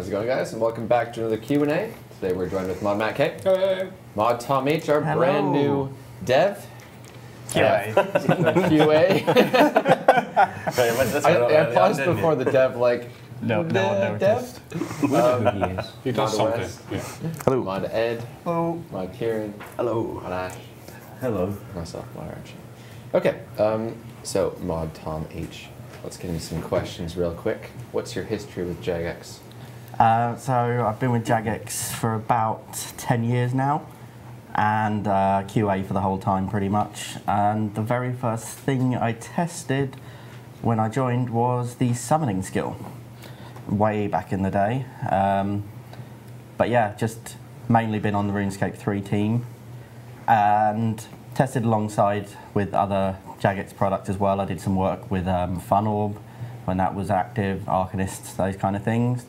How's it going, guys? And welcome back to another Q&A. Today we're joined with Mod Matt K. Hey. Mod TomH, our Hello. brand new dev. QA. QA. I paused before the dev, like, no one noticed. We know who he is. He does Mod something. West, Yeah. Hello. Mod Ed. Hello. Mod Kieran. Hello. Mod Ash. Hello. Myself, Mod Archie. Okay, so Mod TomH. Let's get into some questions real quick. What's your history with Jagex? So I've been with Jagex for about 10 years now, and QA for the whole time pretty much. And the very first thing I tested when I joined was the summoning skill, way back in the day. But yeah, just mainly been on the RuneScape 3 team, and tested alongside with other Jagex products as well. I did some work with FunOrb when that was active, Arcanists, those kind of things.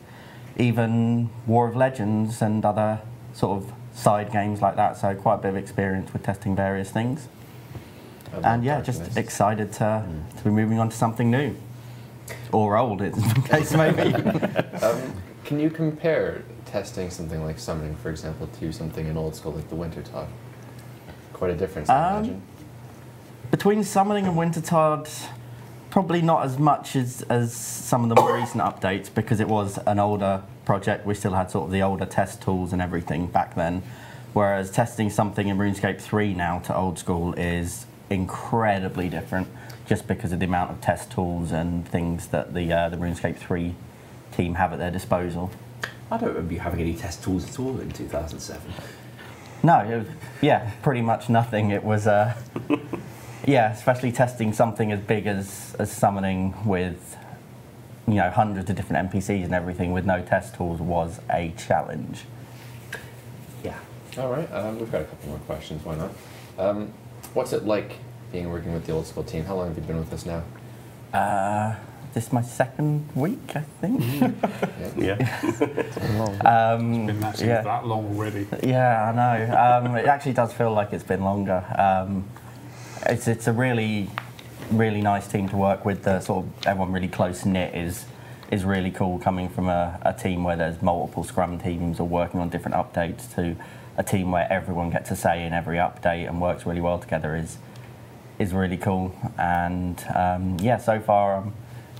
Even War of Legends and other sort of side games like that, so quite a bit of experience with testing various things. And yeah, just excited to be moving on to something new. Or old, in the case maybe. Can you compare testing something like summoning, for example, to something in old school like the Wintertod? Quite a difference, I imagine. Between summoning and Wintertod, probably not as much as some of the more recent updates, because it was an older project. We still had sort of the older test tools and everything back then. Whereas testing something in RuneScape 3 now to old school is incredibly different, just because of the amount of test tools and things that the RuneScape 3 team have at their disposal. I don't remember you having any test tools at all in 2007. No, it was, yeah, pretty much nothing. It was, yeah, especially testing something as big as summoning with, you know, hundreds of different NPCs and everything with no test tools was a challenge. Yeah. All right, we've got a couple more questions. Why not? What's it like working with the old school team? How long have you been with us now? This is my second week, I think. Yeah. It's been that long already. Yeah, I know. It actually does feel like it's been longer. It's a really nice team to work with. The sort of everyone really close knit is really cool. Coming from a team where there's multiple scrum teams or working on different updates to a team where everyone gets a say in every update and works really well together is really cool. And yeah, so far I'm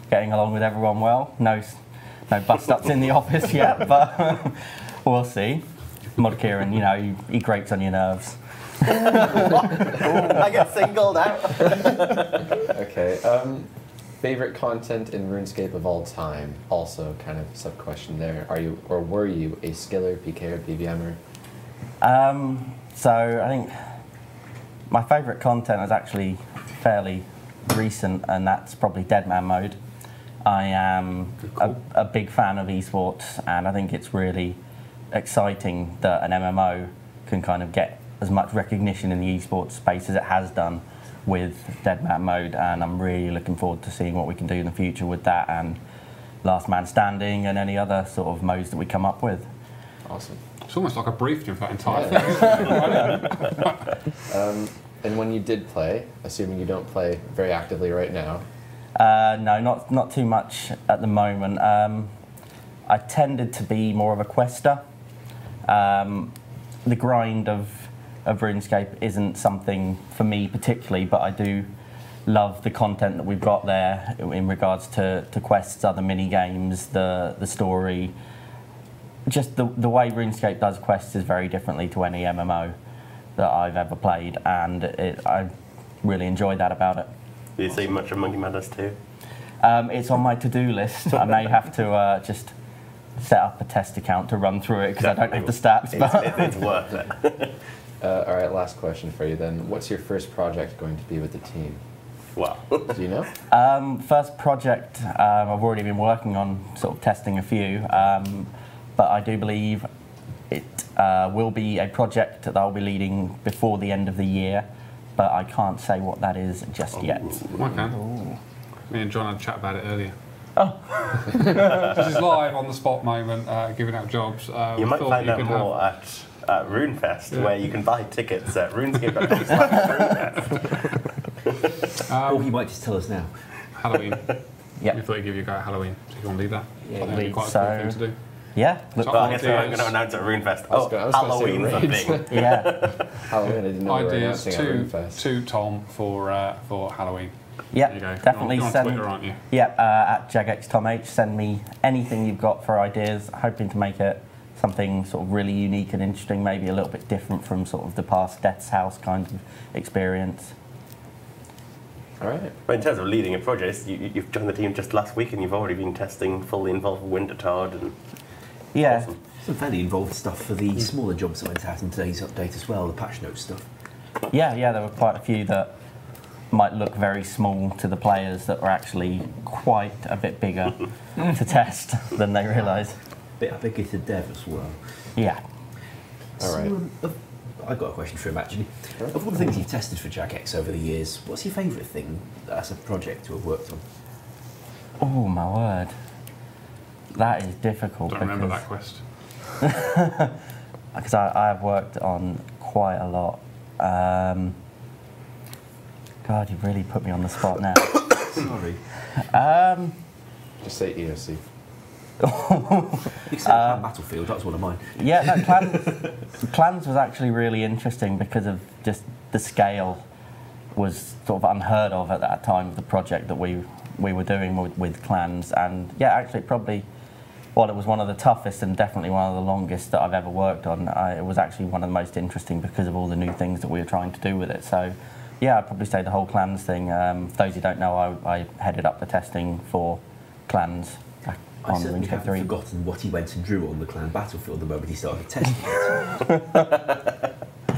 getting along with everyone well. No bust-ups in the office yet, but we'll see. Mod Kieran, you know, he grates on your nerves. I get singled out. Okay. Favorite content in RuneScape of all time? Also, kind of sub-question there. Are you or were you a skiller, PK, or PVMer? So I think my favourite content is actually fairly recent, and that's probably Deadman mode. I am a big fan of esports, and I think it's really exciting that an MMO can kind of get as much recognition in the esports space as it has done with Deadman mode, and I'm really looking forward to seeing what we can do in the future with that and Last Man Standing and any other sort of modes that we come up with. Awesome. It's almost like a briefed him for that entire thing. And when you did play, assuming you don't play very actively right now. No, not too much at the moment. I tended to be more of a quester. The grind of RuneScape isn't something for me particularly, but I do love the content that we've got there in regards to quests, other mini games, the story. Just the way RuneScape does quests is very differently to any MMO that I've ever played, and I really enjoy that about it. Do you see much of Monkey Madness 2? It's on my to-do list. I may have to just set up a test account to run through it because I don't have the stats. It's worth it. All right, last question for you then. What's your first project going to be with the team? Wow. Do you know? First project, I've already been working on sort of testing a few, but I do believe it will be a project that I'll be leading before the end of the year, but I can't say what that is just yet. I can. Me and John had a chat about it earlier. Oh. This is live on the spot moment, giving out jobs. You might find out more at RuneFest, where you can buy tickets at RuneScape.com/RuneFest. Or you might just tell us now. Halloween. Yeah. We thought you'd give you a go at Halloween, so you can leave that. Yeah, I think it'd be quite a cool thing to do. Yeah. Top Well, I guess I'm ideas. going to announce at RuneFest. I was gonna say Halloween's a raids. thing. Yeah. Halloween, I didn't know we were Ideas announcing at RuneFest. to Tom for Halloween. Yeah, There you go. definitely You're on send. Twitter, aren't you? Yeah, at JagX TomH, send me anything you've got for ideas. Hoping to make it something sort of really unique and interesting, maybe a little bit different from sort of the past Death's House kind of experience. All right. But in terms of leading a project, you've joined the team just last week and you've already been testing fully involved with Wintertard. And Yeah. awesome. Some fairly involved stuff for the smaller jobs that went out in today's update as well, the patch notes stuff. Yeah, there were quite a few that might look very small to the players that were actually quite a bit bigger to test than they realise. Bit bigger to dev as well. Yeah. All right. I've got a question for him actually. Of all the things you've tested for JagX over the years, what's your favourite thing as a project to have worked on? Oh my word. That is difficult. Don't remember that quest. Because I've worked on quite a lot. God, you've really put me on the spot now. Sorry. Just say EOC. You said Battlefield, that's one of mine. Yeah, no, Clans was actually really interesting because of just the scale was sort of unheard of at that time of the project that we were doing with Clans. And yeah, actually probably, while it was one of the toughest and definitely one of the longest that I've ever worked on, it was actually one of the most interesting because of all the new things that we were trying to do with it. So yeah, I'd probably say the whole Clans thing. For those who don't know, I headed up the testing for Clans back I on certainly RuneScape haven't 3. forgotten what he went and drew on the clan battlefield the moment he started testing it.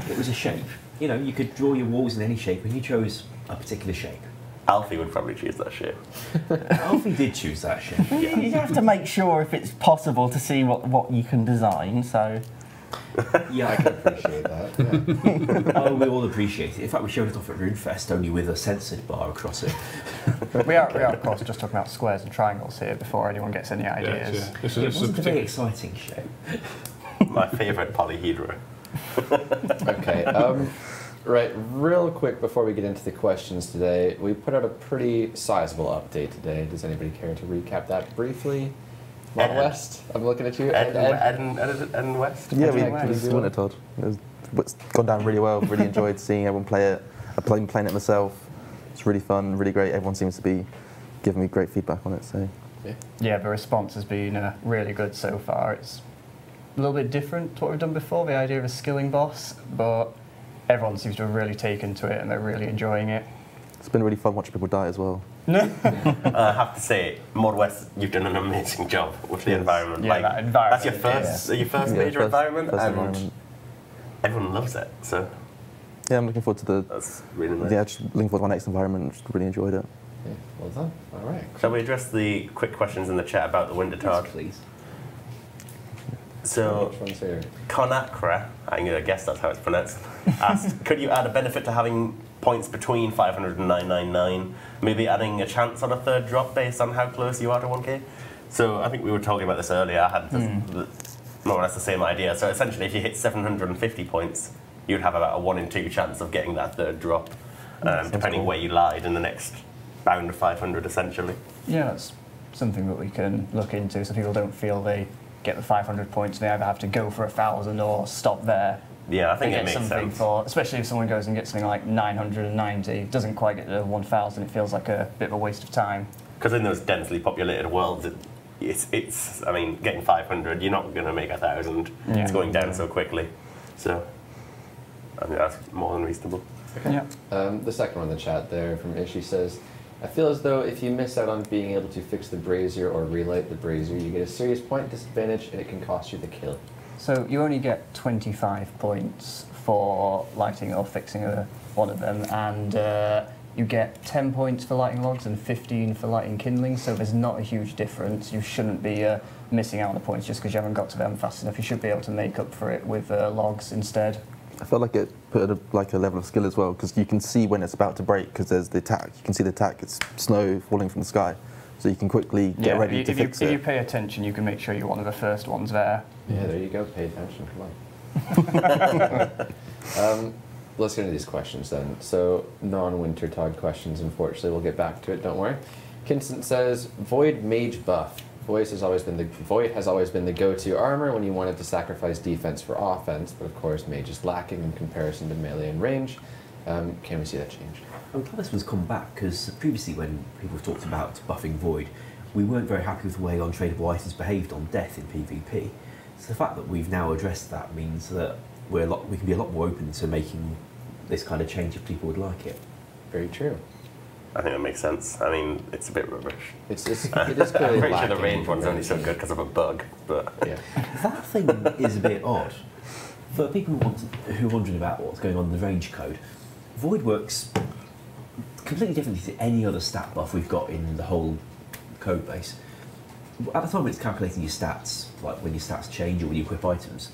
It was a shape. You know, you could draw your walls in any shape and you chose a particular shape. Alfie would probably choose that shape. Alfie did choose that shape. You have to make sure if it's possible to see what you can design, so... Yeah, I can appreciate that. Yeah. Oh, we all appreciate it. In fact, we showed it off at RuneFest only with a censored bar across it. We are of course just talking about squares and triangles here before anyone gets any ideas. Yeah. This It is wasn't a very exciting shape. My favourite polyhedra. Okay. Right, real quick before we get into the questions today, we put out a pretty sizable update today. Does anybody care to recap that briefly? Model West, I'm looking at you. Ed and West? Yeah, Ed we and West. just wanted Todd. It's gone down really well. Really enjoyed seeing everyone play it. I've playing it myself. It's really fun, really great. Everyone seems to be giving me great feedback on it. So Yeah, the response has been really good so far. It's a little bit different to what we've done before, the idea of a skilling boss, but everyone seems to have really taken to it and they're really enjoying it. it's been really fun watching people die as well. I have to say, Mod West, you've done an amazing job with the environment. Yeah, that environment, That's your first Yeah, major environment, first and environment. everyone loves it. So Yeah, I'm looking forward to the. that's really nice. Yeah, just looking forward to my next environment. Just really enjoyed it. Yeah, well done. All right. Shall we address the quick questions in the chat about the Wintertard? Please. So, Which one's here? Conakra, I'm going to guess that's how it's pronounced, asked, could you add a benefit to having points between 500 and 999? Maybe adding a chance on a third drop based on how close you are to 1k? So I think we were talking about this earlier. I had more or less the same idea. So essentially, if you hit 750 points, you'd have about a 1 in 2 chance of getting that third drop, depending where you lied in the next round of 500, essentially. Yeah, that's something that we can look into so people don't feel they get the 500 points, they either have to go for 1,000 or stop there. Yeah, I think They it get makes something sense. for, especially if someone goes and gets something like 990, doesn't quite get to 1,000, it feels like a bit of a waste of time. Because in those densely populated worlds, it's I mean, getting 500, you're not going to make 1,000. Yeah. It's going down so quickly. So, I mean, that's more than reasonable. Yeah. The second one in the chat there from Ishi says, I feel as though if you miss out on being able to fix the brazier or relight the brazier, you get a serious point disadvantage and it can cost you the kill. So you only get 25 points for lighting or fixing one of them, and you get 10 points for lighting logs and 15 for lighting kindling, so there's not a huge difference. You shouldn't be missing out on the points just because you haven't got to them fast enough. You should be able to make up for it with logs instead. I felt like it put a level of skill as well, because you can see when it's about to break, because there's the attack. You can see the attack, it's snow falling from the sky. So you can quickly get ready to fix it. If you pay attention, you can make sure you're one of the first ones there. Yeah, there you go. Pay attention. Come on. Let's get into these questions then. So, non-Wintertod questions, unfortunately. We'll get back to it, don't worry. Kinston says, Void Mage buff. Void has always been the go-to armor when you wanted to sacrifice defense for offense, but of course Mage is lacking in comparison to melee and range. Can we see that change? I'm glad this one's come back, because previously when people talked about buffing Void, we weren't very happy with the way untradeable items behaved on death in PvP. So the fact that we've now addressed that means that we can be a lot more open to making this kind of change if people would like it. Very true. I think that makes sense. I mean, it's a bit rubbish. It is clearly I'm pretty sure the lacking range one's only so comparison. good because of a bug, but Yeah. That thing is a bit odd. For people who are wondering about what's going on in the range code, Void works completely differently to any other stat buff we've got in the whole code base. At the time when it's calculating your stats, like when your stats change or when you equip items,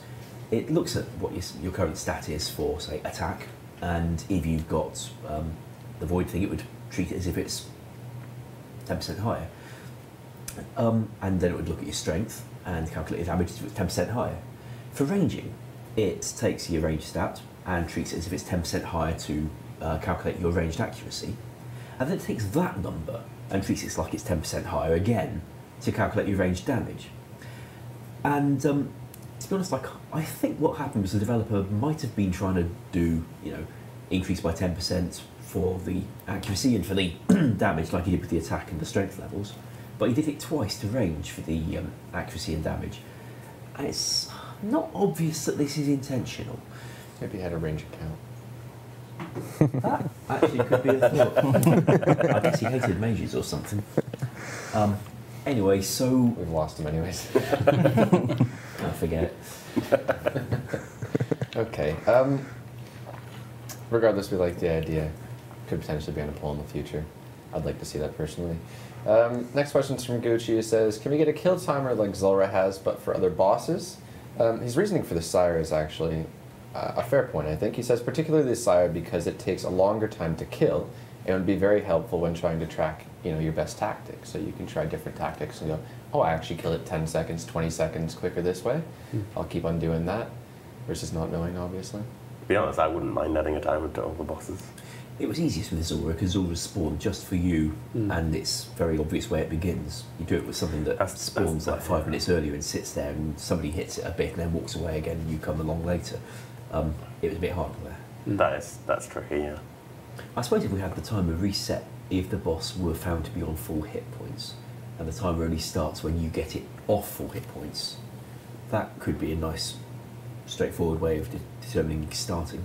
it looks at what your current stat is for, say, attack, and if you've got the Void thing, it would treat it as if it's 10% higher. And then it would look at your strength and calculate your damage if it's 10% higher. For ranging, it takes your range stat and treats it as if it's 10% higher to calculate your ranged accuracy. And then it takes that number and treats it like it's 10% higher again to calculate your ranged damage. And to be honest, I think what happened was the developer might have been trying to do, increase by 10% for the accuracy and for the damage, like he did with the attack and the strength levels, but he did it twice to range for the accuracy and damage. And it's not obvious that this is intentional. Maybe he had a range account. That actually could be a thought. I guess he hated mages or something. Anyway, so... We've lost him anyways. I forget it. Okay. Regardless, we like the idea. Could potentially be on a poll in the future. I'd like to see that personally. Next question's from Gucci. It says, can we get a kill timer like Zulrah has, but for other bosses? His reasoning for the Sire is actually a fair point, I think. He says, particularly the Sire, because it takes a longer time to kill, and it would be very helpful when trying to track, your best tactics. So you can try different tactics and go, oh, I actually kill it 10 seconds, 20 seconds quicker this way. I'll keep on doing that, versus not knowing, obviously. to be honest, I wouldn't mind adding a timer to all the bosses. It was easiest with Zulrah because Zulrah's spawned just for you, and it's very obvious where it begins. You do it with something that spawns like 5 minutes earlier and sits there, and somebody hits it a bit and then walks away again, and you come along later. It was a bit harder there. That's tricky, yeah. I suppose if we had the timer reset if the boss were found to be on full hit points, and the timer only starts when you get it off full hit points, that could be a nice, straightforward way of determining starting.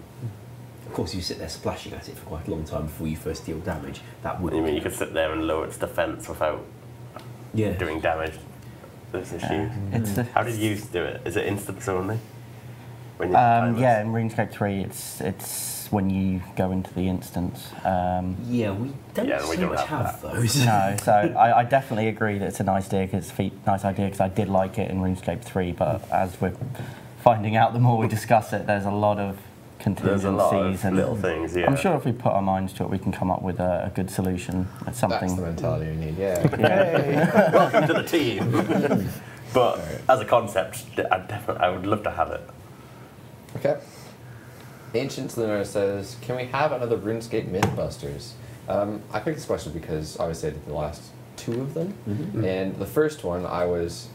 Of course, you sit there splashing at it for quite a long time before you first deal damage. That would. You mean you could sit there and lower its defense without doing damage? This is huge. How did you do it? Is it instance only? When yeah, in RuneScape 3, it's when you go into the instance. Yeah, we don't have those. No, so I definitely agree that it's a nice idea because I did like it in RuneScape 3, but as we're finding out the more we discuss it, there's a lot of contingencies. There's a lot of little things, yeah. I'm sure if we put our minds to it, we can come up with a good solution. It's something. That's the mentality we need, yeah. Welcome to the team. But as a concept, I would love to have it. Okay. Ancient Lunar says, can we have another RuneScape Mythbusters? I picked this question because obviously I did the last 2 of them, and the first one I was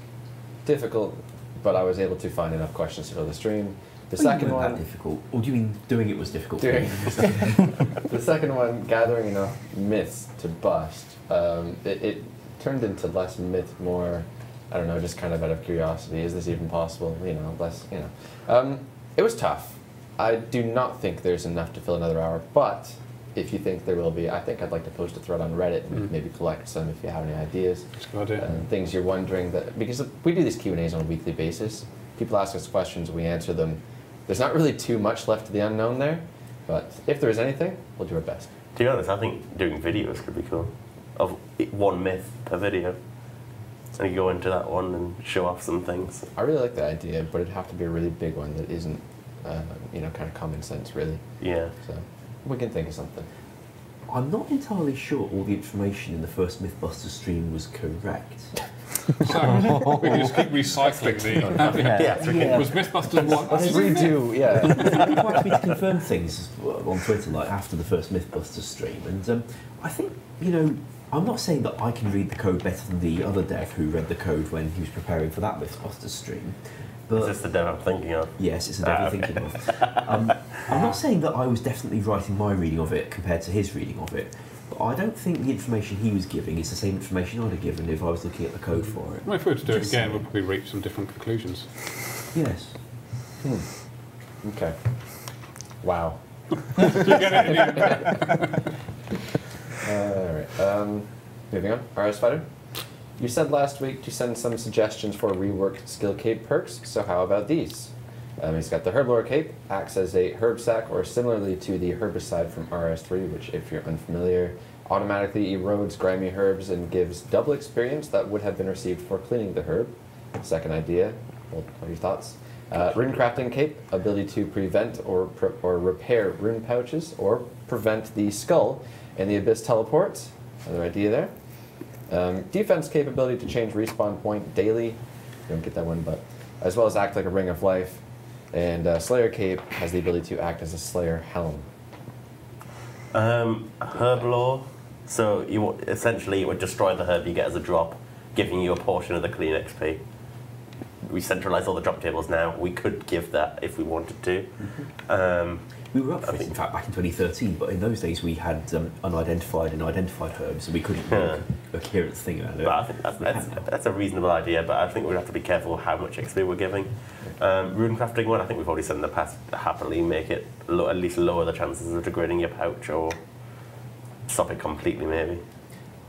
difficult, but I was able to find enough questions to fill the stream. The second one... That difficult? Or do you mean doing it was difficult? The second one, gathering enough myths to bust. It turned into less myth, more, I don't know, just kind of out of curiosity. Is this even possible? It was tough. I do not think there's enough to fill another hour, but if you think there will be, I think I'd like to post a thread on Reddit and maybe collect some if you have any ideas. Things you're wondering, because we do these Q&As on a weekly basis. People ask us questions, we answer them. There's not really too much left to the unknown there, but if there is anything, we'll do our best. To be honest, I think doing videos could be cool. Of one myth per video. And you go into that one and show off some things. I really like the idea, but it'd have to be a really big one that isn't, kind of common sense, really. Yeah. So we can think of something. I'm not entirely sure all the information in the first Mythbusters stream was correct. So we can just keep recycling the. Was Mythbusters 1? Let's redo, yeah. People asked me to confirm things on Twitter, like after the first Mythbusters stream, and I think I'm not saying that I can read the code better than the other dev who read the code when he was preparing for that Mythbusters stream. But Is this the dev I'm thinking of? yes, it's the dev I'm thinking of. I'm not saying that I was definitely writing my reading of it compared to his reading of it, but I don't think the information he was giving is the same information I'd have given if I was looking at the code for it. Well, if we were to do it Just again, saying. we'll probably reach some different conclusions. Yes. Okay. Wow. Do you get it? Alright, moving on. RS Fighter. You said last week to send some suggestions for reworked skill cape perks, so how about these? He's got the Herblore cape, acts as a herb sack, or similarly to the herbicide from RS3, which, if you're unfamiliar, automatically erodes grimy herbs and gives double experience that would have been received for cleaning the herb. Second idea, well, what are your thoughts? Rune crafting cape, ability to prevent or repair rune pouches, or prevent the skull and the abyss teleport. Another idea there. Defense capability to change respawn point daily. You don't get that one, but as well as act like a ring of life. And Slayer cape has the ability to act as a Slayer helm. Herb lore. So essentially it would destroy the herb you get as a drop, giving you a portion of the clean XP. We centralise all the drop tables now. We could give that if we wanted to. We were up for it, in fact, back in 2013, but in those days we had unidentified and identified herbs, so we couldn't make a coherent thing out of it. But I think that's a reasonable idea, but I think we'd have to be careful how much XP we're giving. Rune crafting one, I think we've already said in the past, happily make it at least lower the chances of degrading your pouch, or stop it completely maybe.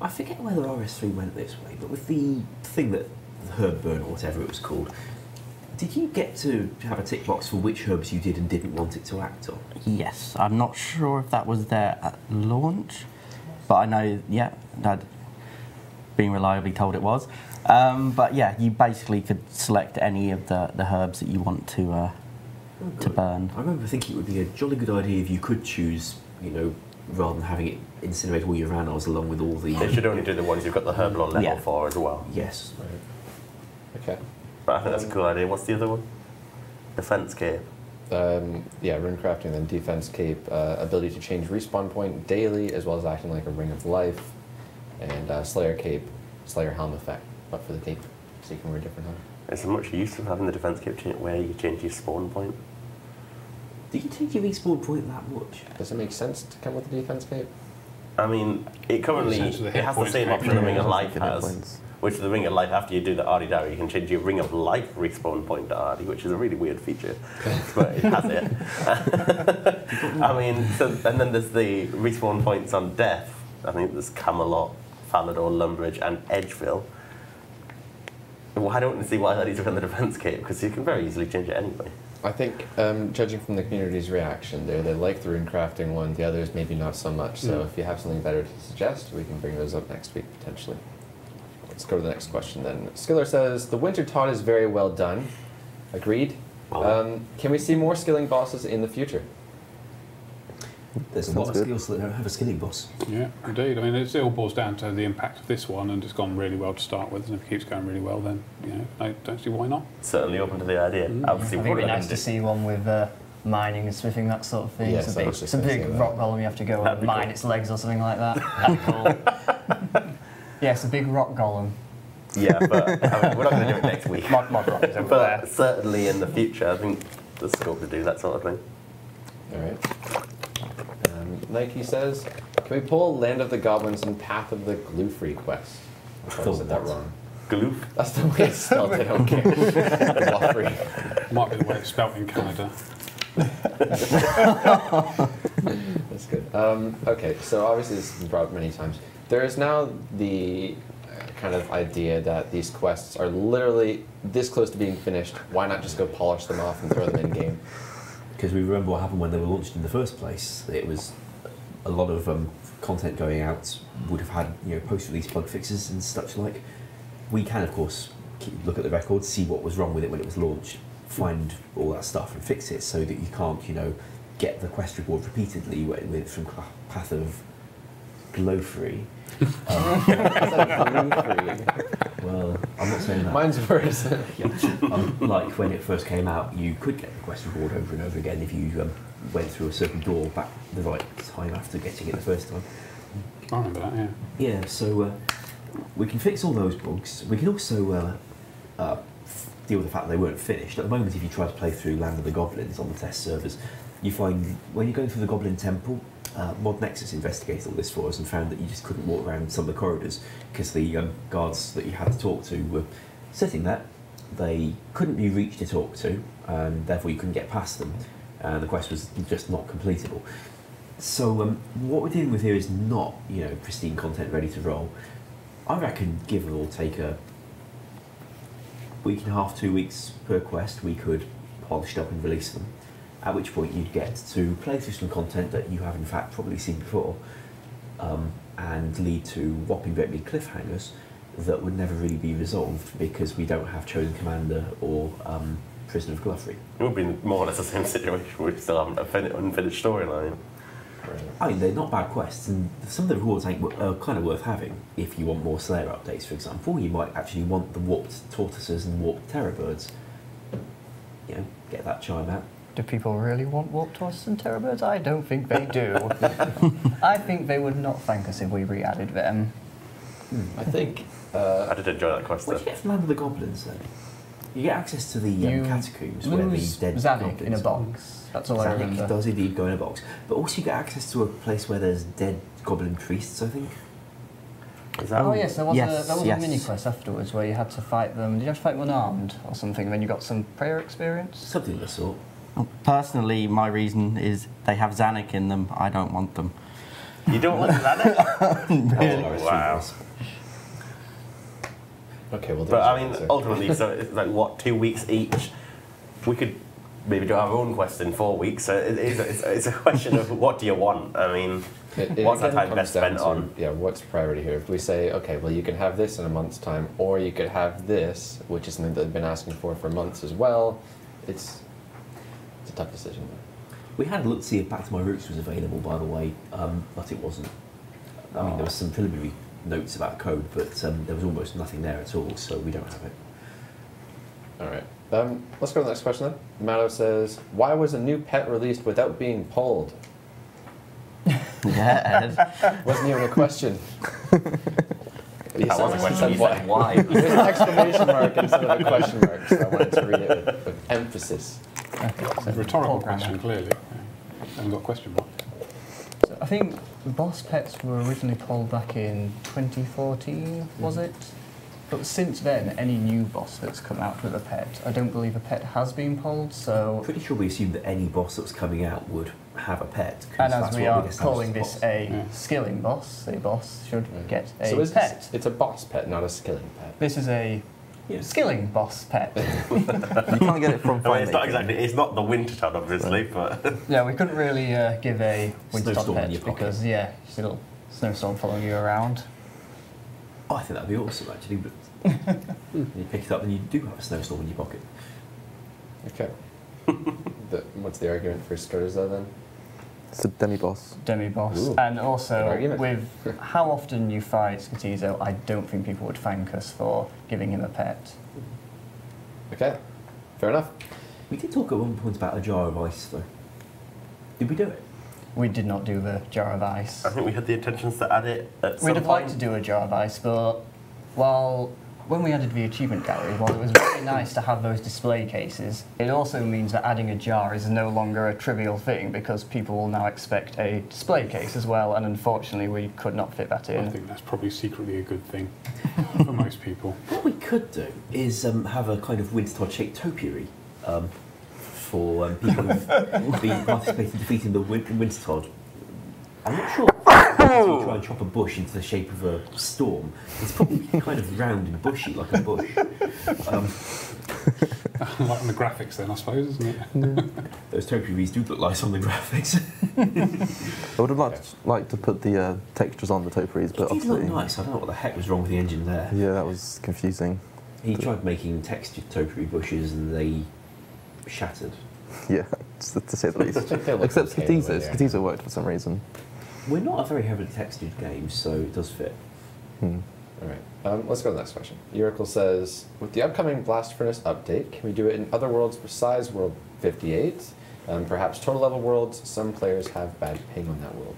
I forget whether RS3 went this way, but with the thing that the herb burn or whatever it was called, did you get to have a tick box for which herbs you did and didn't want it to act on? Yes, I'm not sure if that was there at launch, but I know, yeah, I'd been reliably told it was. But yeah, you basically could select any of the herbs that you want to burn. I remember thinking it would be a jolly good idea if you could choose, rather than having it incinerate all your Ranars along with all the... They should only do the ones you've got the herb lore level Yeah. for as well. Yes. Okay. But I think that's a cool idea. What's the other one? Defense cape. Yeah, rune crafting, then defense cape, ability to change respawn point daily, as well as acting like a ring of life, and Slayer cape, Slayer helm effect, but for the cape, so you can wear a different helm. Is there much use of having the defense cape where you change your spawn point? Do you take your respawn point that much? Does it make sense to come with the defense cape? I mean, it currently Essentially, the it hit has the points same go option the through. Ring of Life Hit has, points. which the Ring of Life, after you do the Ardy Dowry, you can change your Ring of Life respawn point to Ardy, which is a really weird feature, but it has it. I mean, and then there's the respawn points on Death. I think there's Camelot, Falador, Lumbridge, and Edgeville. I don't see why that needs to be on the defense cape, because you can very easily change it anyway. I think, judging from the community's reaction there, they like the rune crafting one, the others maybe not so much. So if you have something better to suggest, we can bring those up next week potentially. Let's go to the next question then. Skiller says, the Winter Taunt is very well done. Agreed. Can we see more skilling bosses in the future? There's a lot of skills that don't have a skilling boss. Yeah, indeed. I mean, it all boils down to the impact of this one, and it's gone really well to start with. And if it keeps going really well, then I don't see why not. Certainly open to the idea. Obviously, I think it'd be nice to see one with mining and smithing, that sort of thing. Yes, it's I a was big, just it's a gonna big say that. rock golem you have to go That'd and be mine cool. its legs or something like that. That'd be cool. Yeah, it's a big rock golem. Yeah, but I mean, we're not going to do it next week. Mod rock is over But there. certainly in the future, I think there's scope to do that sort of thing. All right. Nike says, can we pull Land of the Goblins and Path of the Glue-Free quest? I probably said that wrong. Gloof. That's the way it's spelled, I don't care. Glue-free. Might be the way it's spelt in Canada. That's good. Okay, so obviously this has been brought up many times. There is now the kind of idea that these quests are literally this close to being finished. Why not just go polish them off and throw them in game? Because we remember what happened when they were launched in the first place. It was a lot of content going out would have had post-release bug fixes and such like. We can of course look at the records, see what was wrong with it when it was launched, find all that stuff and fix it so that you can't get the quest reward repeatedly with from Path of Glow-Free. Well, I'm not saying that. Mine's worse. Like when it first came out, you could get the quest reward over and over again if you went through a certain door back the right time after getting it the first time. I remember that, yeah. Yeah, so we can fix all those bugs. We can also deal with the fact that they weren't finished. At the moment, if you try to play through Land of the Goblins on the test servers, you find when you're going through the Goblin Temple, Mod Nexus investigated all this for us and found that you just couldn't walk around some of the corridors because the guards that you had to talk to were sitting there. They couldn't be reached to talk to, and therefore you couldn't get past them. The quest was just not completable. So what we're dealing with here is not, pristine content ready to roll. I reckon, give or take a week and a half, 2 weeks per quest, we could polish it up and release them. At which point you'd get to play through some content that you have in fact probably seen before, and lead to whopping great big cliffhangers that would never really be resolved because we don't have Chosen Commander or Prisoner of Glovery. It would be more or less the same situation. We still haven't a unfinished storyline. I mean, they're not bad quests, and some of the rewards are kind of worth having. If you want more Slayer updates, for example, you might actually want the warped tortoises and warped terror birds. Get that chime out. Do people really want warped tortoises and terror birds? I don't think they do. I think they would not thank us if we re-added them. I think... I did enjoy that quest. What do you get from Land of the Goblins, then? You get access to the catacombs where the dead Zanuck goblins in a are. box. That's all I remember. Zanuck does indeed go in a box. But also you get access to a place where there's dead goblin priests, I think. Is that Oh yes, there was, Yes, a yes. mini quest afterwards where you had to fight them. Did you have to fight them unarmed or something? And then you got some prayer experience. Something of the sort. Personally, my reason is they have Zanuck in them. I don't want them. You don't want that? Oh, wow. Okay, well, But there's I your mean, answer. ultimately, so it's like, what, 2 weeks each? We could maybe do our own quest in 4 weeks. So it's a question of what do you want? I mean, what's our again time comes best down spent to, on? Yeah, what's priority here? If we say, okay, well, you can have this in a month's time, or you could have this, which is something that they've been asking for months as well, it's a tough decision. We had a look to see if Back to My Roots was available, by the way, but it wasn't. I mean, there was some preliminary notes about code, but there was almost nothing there at all, so we don't have it. All right. Let's go to the next question then. Matto says, why was a new pet released without being polled? Yeah, Ed. Wasn't even a question. He That was a question. said You said why. There's an exclamation mark instead of a question mark, so I wanted to read it with emphasis. It's a rhetorical question, clearly. Yeah. Haven't got a question mark. So I think boss pets were originally polled back in 2014, was it? But since then, any new boss that's come out with a pet, I don't believe a pet has been polled, so... Pretty sure we assumed that any boss that was coming out would have a pet. 'cause And as that's we what are we'd established calling as this boss. a skilling boss, a boss should get a So pet. it's a boss pet, not a skilling pet. This is a Yeah. skilling boss pet. You can't get it from I mean, it's not Findmaker. exactly. It's not the Wintertown, obviously, but Yeah, we couldn't really give a Wintertop Snowstorm in pet your pocket. because, yeah, just a little snowstorm following you around. Oh, I think that'd be awesome, actually, but you pick it up and you do have a snowstorm in your pocket. Okay. What's the argument for starters though then? It's a demi-boss. Demi-boss. Ooh, And good also, argument. with how often you fight Scatizo, I don't think people would thank us for giving him a pet. Okay. Fair enough. We did talk at one point about a jar of ice, though. Did we do it? We did not do the jar of ice. I think we had the intentions to add it at some We'd have point. liked to do a jar of ice, but when we added the achievement gallery, while it was very nice to have those display cases, it also means that adding a jar is no longer a trivial thing because people will now expect a display case as well, and unfortunately we could not fit that I in. think that's probably secretly a good thing for most people. What we could do is have a kind of Wintertodt-shaped topiary for people who've been participating in defeating the Wintertodt. I'm not sure if you try and chop a bush into the shape of a storm. It's probably kind of round and bushy, like a bush. Like on the graphics then, I suppose, isn't it? Those topiaries do look nice on the graphics. I would have liked to put the textures on the topiaries, but It did look obviously... nice. I don't know what the heck was wrong with the engine there. Yeah, that was confusing. He tried making textured topiary bushes and they shattered. Yeah, to say the least. I think they look Except okay the way Skatiza. they are. Skatiza worked for some reason. We're not a very heavily textured game, so it does fit. All right. Let's go to the next question. Urical says, with the upcoming Blast Furnace update, can we do it in other worlds besides World 58? Perhaps total level worlds. Some players have bad ping on that world.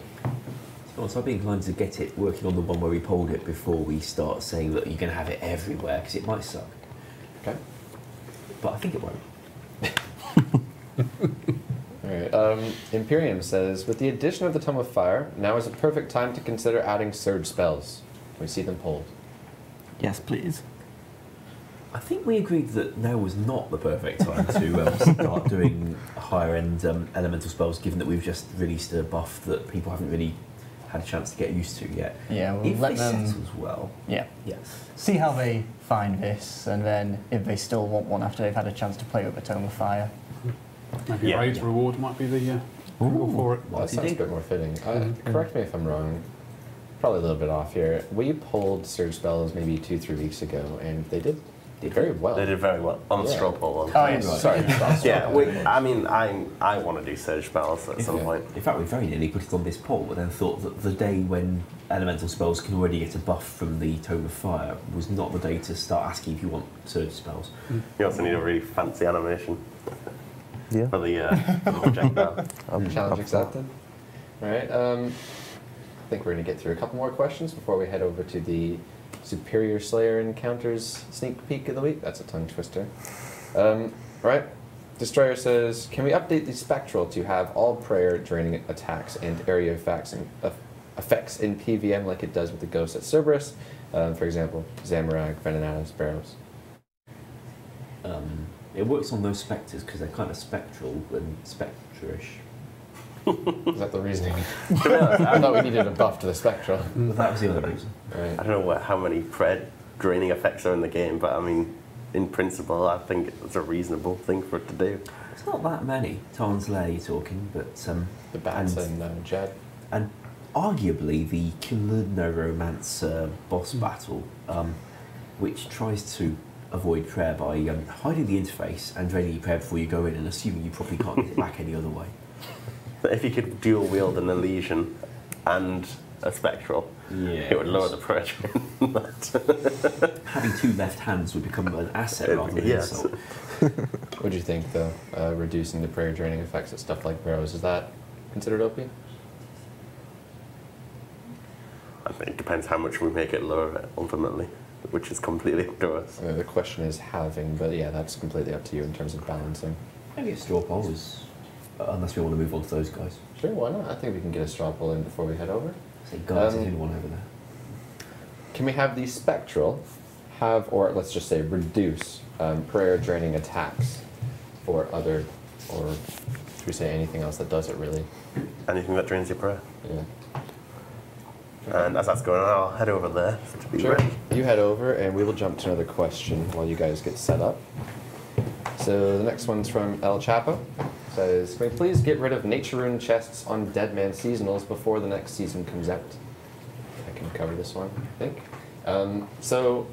Oh, so I'd be inclined to get it working on the one where we polled it before we start saying that you're going to have it everywhere, because it might suck. Okay. But I think it won't. Alright, Imperium says, with the addition of the Tome of Fire, now is a perfect time to consider adding surge spells. We see them pulled. Yes, please. I think we agreed that now was not the perfect time to start doing higher-end elemental spells, given that we've just released a buff that people haven't really had a chance to get used to yet. Yeah, we'll If let they them. settle as well. Yeah. Yeah. See how they find this, and then if they still want one after they've had a chance to play with the Tome of Fire. Maybe Yeah. raid reward might be the angle for it. Well, that sounds a bit more fitting. Correct me if I'm wrong. Probably a little bit off here. We pulled surge spells maybe 2-3 weeks ago, and they did very well. They did very well on the Yeah. straw poll one. Oh, yes. Sorry. Yeah, I mean, I want to do surge spells at some point. In fact, we very nearly put it on this poll, but then thought that the day when elemental spells can already get a buff from the Tome of Fire was not the day to start asking if you want surge spells. You also need a really fancy animation Yeah. for the projectile. Challenge accepted. Alright, I think we're going to get through a couple more questions before we head over to the Superior Slayer Encounters sneak peek of the week. That's a tongue twister. Right. Destroyer says, can we update the Spectral to have all prayer draining attacks and area effects in PVM like it does with the Ghost at Cerberus? For example, Zamorak, Venonata, Sparrows. It works on those spectres because they're kind of spectral and spectrish. Is that the reasoning? I thought we needed a buff to the Spectral. But that was the other reason. Right. I don't know how many prayer draining effects are in the game, but I mean, in principle, I think it's a reasonable thing for it to do. It's not that many. Tarn's Lair you're talking, but The Bats and Jed. and arguably the Killer Neuromancer boss battle, which tries to avoid prayer by hiding the interface and draining your prayer before you go in and assuming you probably can't get it back any other way. But if you could dual wield an Elysian and a Spectral, it would lower the prayer drain. Having two left hands would become an asset rather than an Yes. insult. What do you think, though? Reducing the prayer draining effects of stuff like Barrows, is that considered OP? I think it depends how much we make it lower ultimately, which is completely up to us. The question is halving, but yeah, that's completely up to you in terms of balancing. Maybe a straw poll is, unless we want to move on to those guys. Sure, why not? I think we can get a straw poll in before we head over. Say, guys, there's only one over there. Can we have the Spectral have, or let's just say reduce, prayer draining attacks for other, or should we say anything else that does it really? Anything that drains your prayer. Yeah. And as that's going on, I'll head over there to be Sure. ready. You head over and we will jump to another question while you guys get set up. So the next one's from El Chapo. Says, can we please get rid of Nature Rune chests on Deadman seasonals before the next season comes out? I can cover this one, I think. So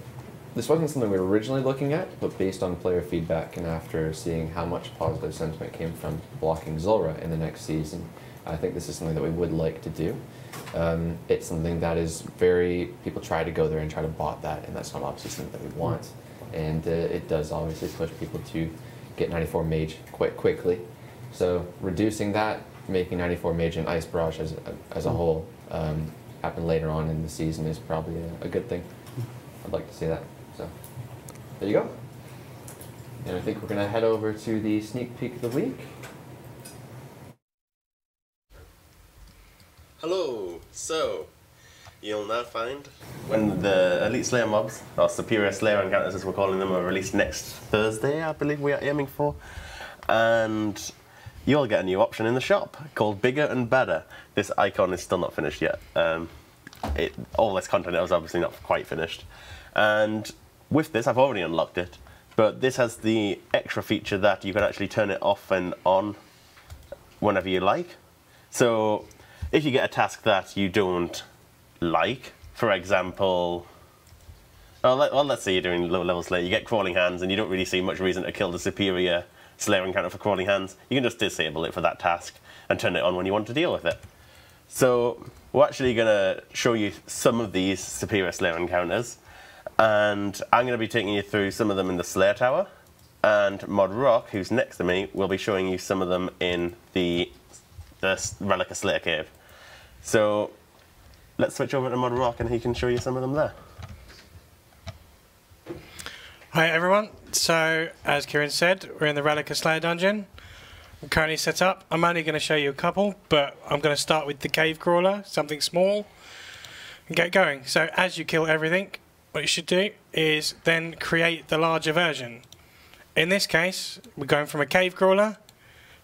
this wasn't something we were originally looking at, but based on player feedback and after seeing how much positive sentiment came from blocking Zulrah in the next season, I think this is something that we would like to do. It's something that is people try to go there and try to bot that, and that's not obviously something that we want. And it does obviously push people to get 94 Mage quite quickly. So reducing that, making 94 Mage and Ice Barrage as a whole happen later on in the season is probably a good thing. I'd like to see that. So there you go. And I think we're going to head over to the sneak peek of the week. Hello. So, you'll now find when the Elite Slayer mobs, or Superior Slayer Encounters as we're calling them, are released next Thursday, I believe we are aiming for. And you'll get a new option in the shop called Bigger and Better. This icon is still not finished yet. All this content is obviously not quite finished. And with this, I've already unlocked it, but this has the extra feature that you can actually turn it off and on whenever you like. So, if you get a task that you don't like, for example, let's say you're doing low-level Slayer, you get Crawling Hands, and you don't really see much reason to kill the Superior Slayer encounter for Crawling Hands, you can just disable it for that task and turn it on when you want to deal with it. So we're actually going to show you some of these Superior Slayer encounters, and I'm going to be taking you through some of them in the Slayer Tower, and Mod Rock, who's next to me, will be showing you some of them in the Relic of Slayer Cave. So let's switch over to Mud Rock and he can show you some of them there. Hi everyone, so as Kieran said, we're in the Relic of Slayer dungeon. I'm currently set up. I'm only going to show you a couple, but I'm going to start with the cave crawler, something small, and get going. So as you kill everything, what you should do is then create the larger version. In this case, we're going from a cave crawler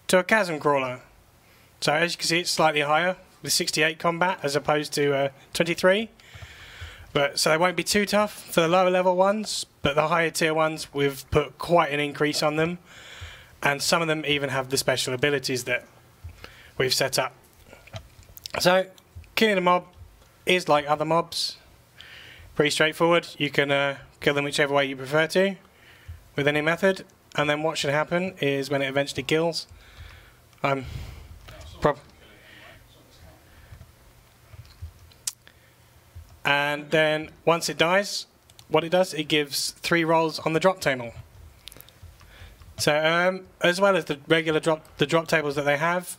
to a chasm crawler. So as you can see, it's slightly higher with 68 combat as opposed to 23. But so they won't be too tough for the lower level ones, but the higher tier ones, we've put quite an increase on them. And some of them even have the special abilities that we've set up. So killing a mob is like other mobs. Pretty straightforward. You can kill them whichever way you prefer to with any method. And then what should happen is when it eventually kills, and then once it dies, what it does, it gives 3 rolls on the drop table. So as well as the regular drop tables that they have,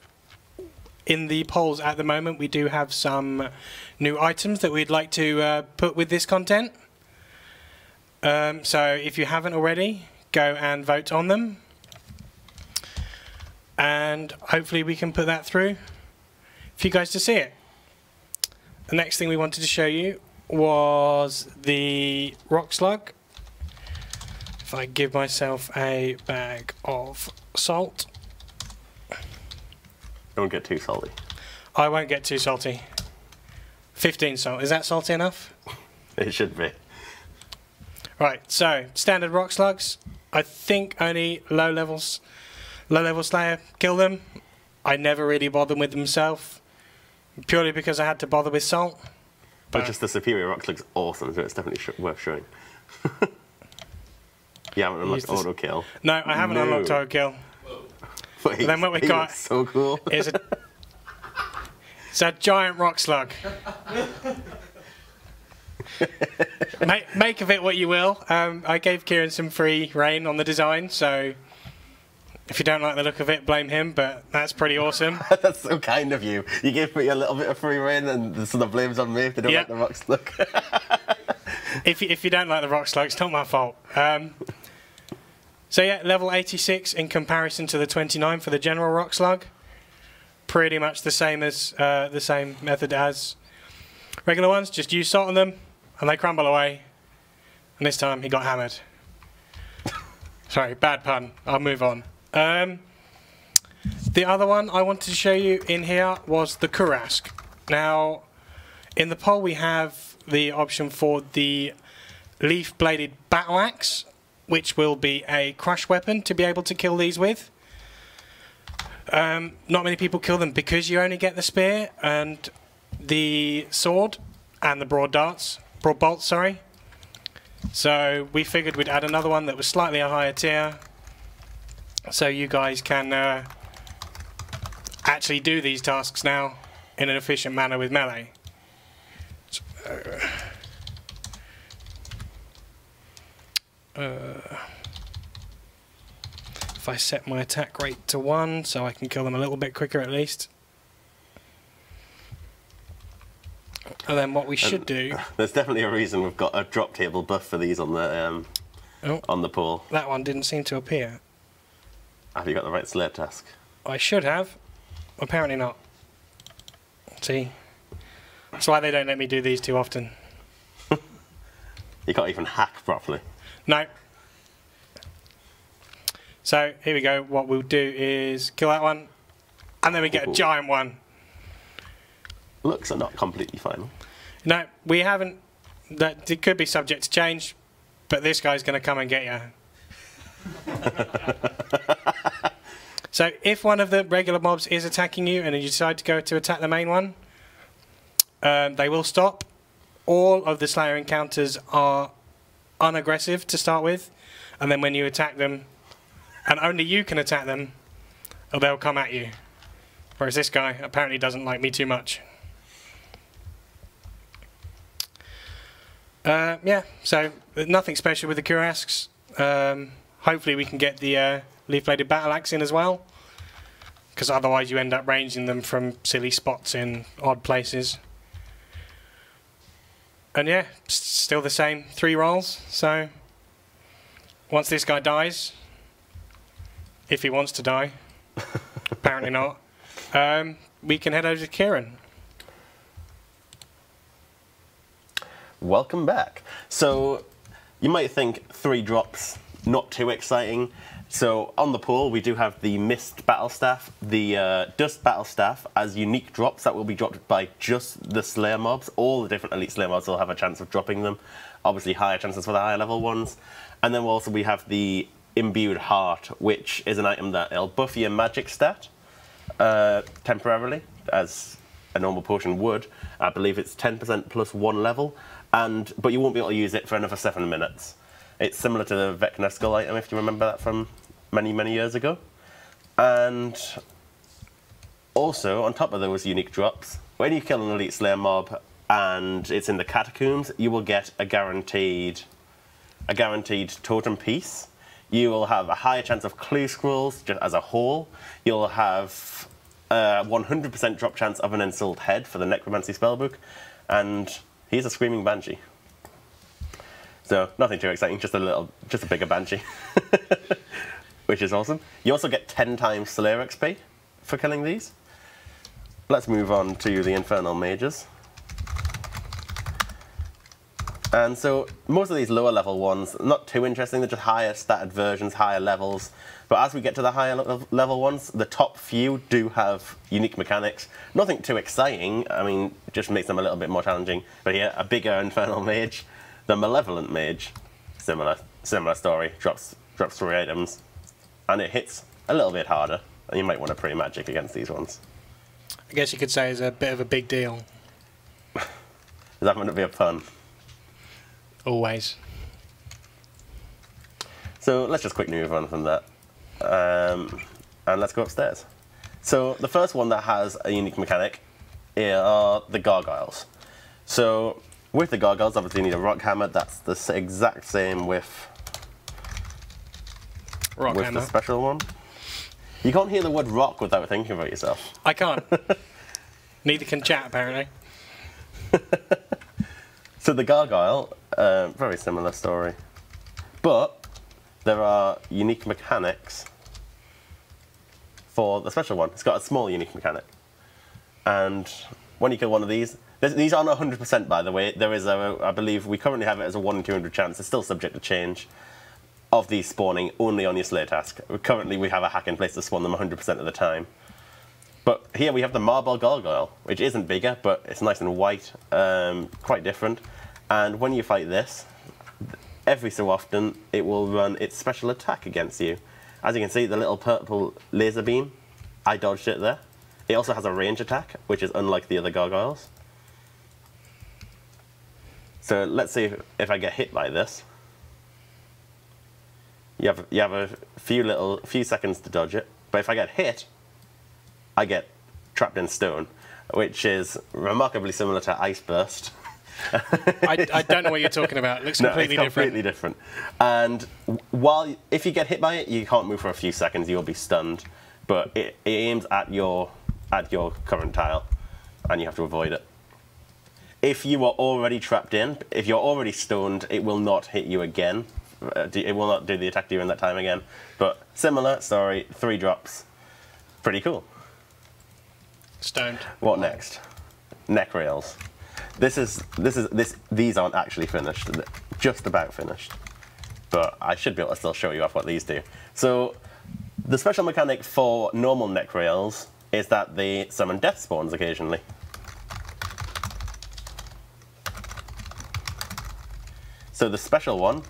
in the polls at the moment we do have some new items that we'd like to put with this content. So if you haven't already, go and vote on them. And hopefully we can put that through for you guys to see it. The next thing we wanted to show you was the rock slug. If I give myself a bag of salt. Don't get too salty. I won't get too salty. 15 salt. Is that salty enough? It should be. Right, so standard rock slugs. I think only low level Slayer kill them. I never really bother with them myself, purely because I had to bother with salt. But just the superior rock looks awesome, so it's definitely worth showing. You haven't unlocked auto kill. No, I haven't unlocked auto kill. Wait, then what we got so cool. is it's a giant rock slug. Make of it what you will. I gave Kieran some free reign on the design, so if you don't like the look of it, blame him, but that's pretty awesome. That's so kind of you. You gave me a little bit of free reign, and so the blame's on me if they don't like the rock slug. If you don't like the rock slug, it's not my fault. So yeah, level 86 in comparison to the 29 for the general rock slug. Pretty much the same as the same method as regular ones. Just use salt on them, and they crumble away. And this time he got hammered. Sorry, bad pun. I'll move on. The other one I wanted to show you in here was the Kurask. Now, in the poll we have the option for the leaf-bladed battle axe, which will be a crush weapon to be able to kill these with. Not many people kill them because you only get the spear and the sword and the broad bolts, sorry. So we figured we'd add another one that was slightly a higher tier, so you guys can actually do these tasks now in an efficient manner with melee. So, if I set my attack rate to 1 so I can kill them a little bit quicker at least. And then what we should do... There's definitely a reason we've got a drop table buff for these on the pool. That one didn't seem to appear. Have you got the right slate task? I should have. Apparently not. See? That's why they don't let me do these too often. You can't even hack properly. No. So, here we go. What we'll do is kill that one, and then we get a giant one. Looks are not completely final. No, we haven't. That it could be subject to change, but this guy's going to come and get you. So if one of the regular mobs is attacking you and you decide to go to attack the main one, they will stop. All of the Slayer encounters are unaggressive to start with, and then when you attack them, and only you can attack them, they'll come at you. Whereas this guy apparently doesn't like me too much. Yeah, so nothing special with the Kurasks. Hopefully we can get the leaf-bladed battle axe in as well, because otherwise you end up ranging them from silly spots in odd places. And yeah, still the same 3 rolls. So once this guy dies, if he wants to die, apparently not, we can head over to Kieran. Welcome back. So you might think 3 drops, not too exciting. So on the pool, we do have the Mist Battle Staff, the Dust Battle Staff as unique drops that will be dropped by just the Slayer mobs. All the different Elite Slayer mobs will have a chance of dropping them. Obviously higher chances for the higher level ones. And then also we have the Imbued Heart, which is an item that will buff your magic stat temporarily, as a normal potion would. I believe it's 10% plus 1 level, but you won't be able to use it for another 7 minutes. It's similar to the Vecna Skull item, if you remember that from many, many years ago. And also, on top of those unique drops, when you kill an Elite Slayer mob and it's in the Catacombs, you will get a guaranteed totem piece. You will have a higher chance of clue scrolls just as a whole. You'll have a 100% drop chance of an Ensouled Head for the Necromancy spellbook. And he's a Screaming Banshee. So nothing too exciting, just a bigger Banshee, which is awesome. You also get 10 times Slayer XP for killing these. Let's move on to the Infernal Mages. And so most of these lower level ones, not too interesting, they're just higher statted versions, higher levels. But as we get to the higher level ones, the top few do have unique mechanics. Nothing too exciting, I mean, it just makes them a little bit more challenging. But here, a bigger Infernal Mage. The Malevolent Mage, similar story, drops 3 items, and it hits a little bit harder, and you might want to pre-magic against these ones. I guess you could say it's a bit of a big deal. Is that going to be a pun? Always. So let's just quickly move on from that, and let's go upstairs. So the first one that has a unique mechanic are the Gargoyles. So with the Gargoyles, obviously you need a Rock Hammer. That's the exact same with the special one. You can't hear the word rock without thinking about yourself. I can't. Neither can chat, apparently. So the Gargoyle, very similar story. But there are unique mechanics for the special one. It's got a small unique mechanic. And when you kill one of these aren't 100% by the way. There is I believe we currently have it as a 1 in 200 chance. It's still subject to change of these spawning only on your Slayer task. Currently we have a hack in place to spawn them 100% of the time. But here we have the Marble Gargoyle, which isn't bigger, but it's nice and white, quite different. And when you fight this, every so often it will run its special attack against you. As you can see, the little purple laser beam, I dodged it there. It also has a range attack, which is unlike the other Gargoyles. So let's see if I get hit by this. You have a few seconds to dodge it, but if I get hit, I get trapped in stone, which is remarkably similar to Ice Burst. I don't know what you're talking about. It looks completely different. Completely different. And if you get hit by it, you can't move for a few seconds. You'll be stunned, but it aims at your current tile, and you have to avoid it. If you are already trapped in, if you're already stoned, it will not hit you again. It will not do the attack during that time again. But similar story, 3 drops. Pretty cool. Stoned. What next? Neck rails. These aren't actually finished. They're just about finished. But I should be able to still show you off what these do. So the special mechanic for normal neck rails is that they summon death spawns occasionally. So the special one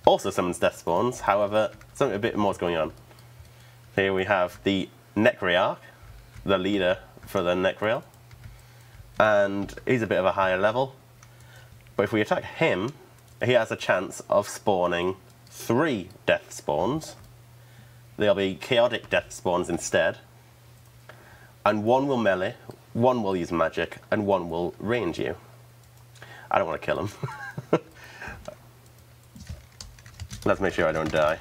also summons death spawns, however, something a bit more is going on. Here we have the Necryarch, the leader for the neck rail, and he's a bit of a higher level. But if we attack him, he has a chance of spawning 3 death spawns. They'll be chaotic death spawns instead. And 1 will melee, 1 will use magic, and 1 will range you. I don't want to kill him. Let's make sure I don't die.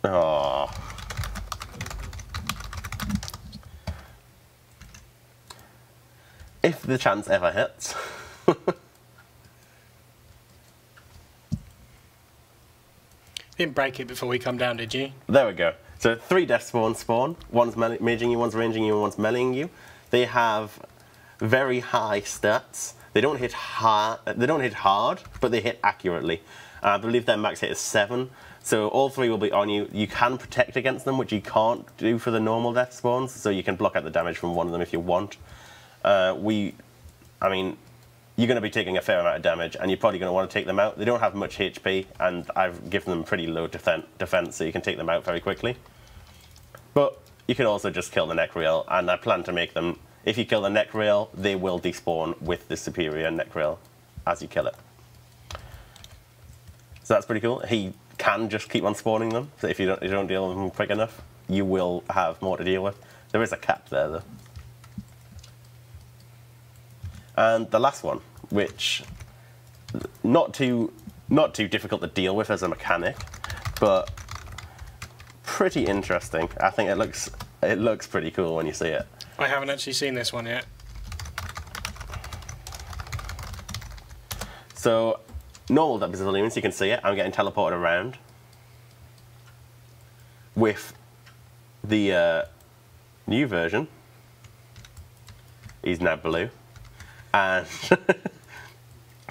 Oh. the chance ever hits. Didn't break it before we come down, did you? There we go. So 3 death spawns spawn. One's maging you, one's ranging you, and one's meleeing you. They have very high stats. They don't hit hard. But they hit accurately. I believe their max hit is 7. So all 3 will be on you. You can protect against them, which you can't do for the normal death spawns. So you can block out the damage from one of them if you want. I mean, you're going to be taking a fair amount of damage, and you're probably going to want to take them out. They don't have much HP, and I've given them pretty low defense, so you can take them out very quickly. But you can also just kill the neck rail, and I plan to make them, if you kill the neck rail, they will despawn with the superior neck rail as you kill it. So that's pretty cool. He can just keep on spawning them, so if you don't deal with them quick enough, you will have more to deal with. There is a cap there, though. And the last one, which not too difficult to deal with as a mechanic, but pretty interesting. I think it looks pretty cool when you see it. I haven't actually seen this one yet. So normal Bazillions, you can see it. I'm getting teleported around. With the new version, he's now blue. And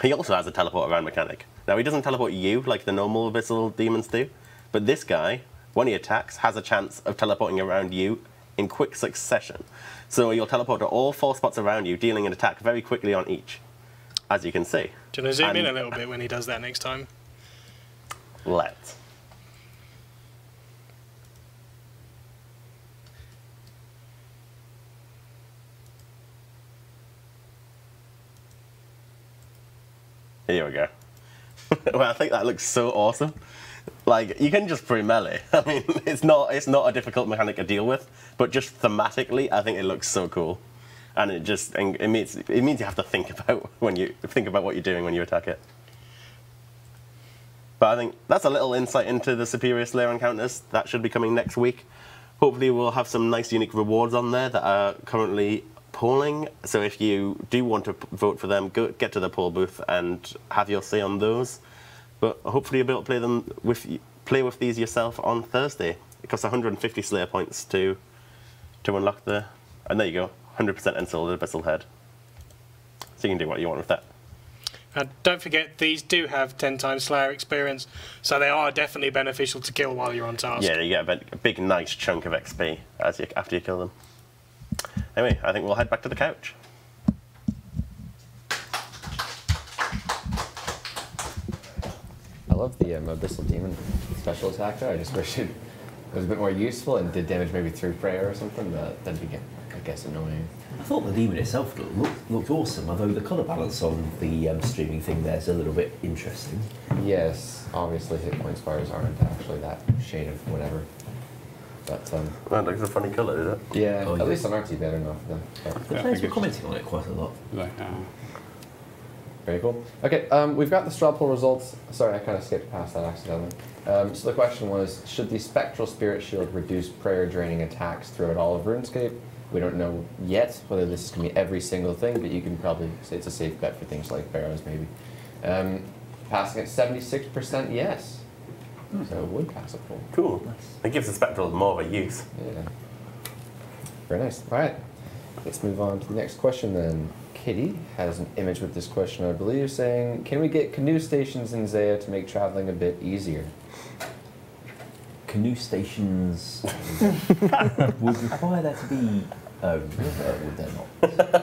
he also has a teleport around mechanic. Now, he doesn't teleport you like the normal abyssal demons do, but this guy, when he attacks, has a chance of teleporting around you in quick succession. So you'll teleport to all 4 spots around you, dealing an attack very quickly on each, as you can see. Do you want to zoom in a little bit when he does that next time? Let's. Here we go. Well, I think that looks so awesome. Like, you can just pre-melee. I mean, it's not a difficult mechanic to deal with, but just thematically, I think it looks so cool. And it means you have to think about what you're doing when you attack it. But I think that's a little insight into the Superior Slayer encounters. That should be coming next week. Hopefully we'll have some nice unique rewards on there that are currently polling. So if you do want to vote for them, get to the poll booth and have your say on those. But hopefully you'll be able to play with these yourself on Thursday. It costs 150 Slayer points to unlock the... And there you go, 100% Ensouled Abyssal Head. So you can do what you want with that. And don't forget, these do have 10 times Slayer experience, so they are definitely beneficial to kill while you're on task. Yeah, you get a big, nice chunk of XP after you kill them. Anyway, I think we'll head back to the couch. I love the Abyssal Demon special attack there. I just wish it was a bit more useful and did damage maybe through prayer or something, but that'd be, I guess, annoying. I thought the demon itself looked awesome, although the colour balance on the streaming thing there is a little bit interesting. Yes, obviously hit points bars aren't actually that shade of whatever. But that looks a funny colour, is it? yeah, Oh, at yeah. least on RT better enough for them. The players were commenting on it quite a lot. Very cool. Okay, we've got the straw poll results. Sorry, I kind of skipped past that accidentally. So the question was, should the Spectral Spirit Shield reduce prayer draining attacks throughout all of RuneScape? We don't know yet whether this is going to be every single thing, but you can probably say it's a safe bet for things like Pharaohs, maybe. Passing at 76% yes. So it would pass a poll. Cool. It gives the Spectral more of a use. Yeah. Very nice. All right. Let's move on to the next question then. Kitty has an image with this question, I believe, saying, can we get canoe stations in Zaya to make traveling a bit easier? Canoe stations would require there to be a river, would there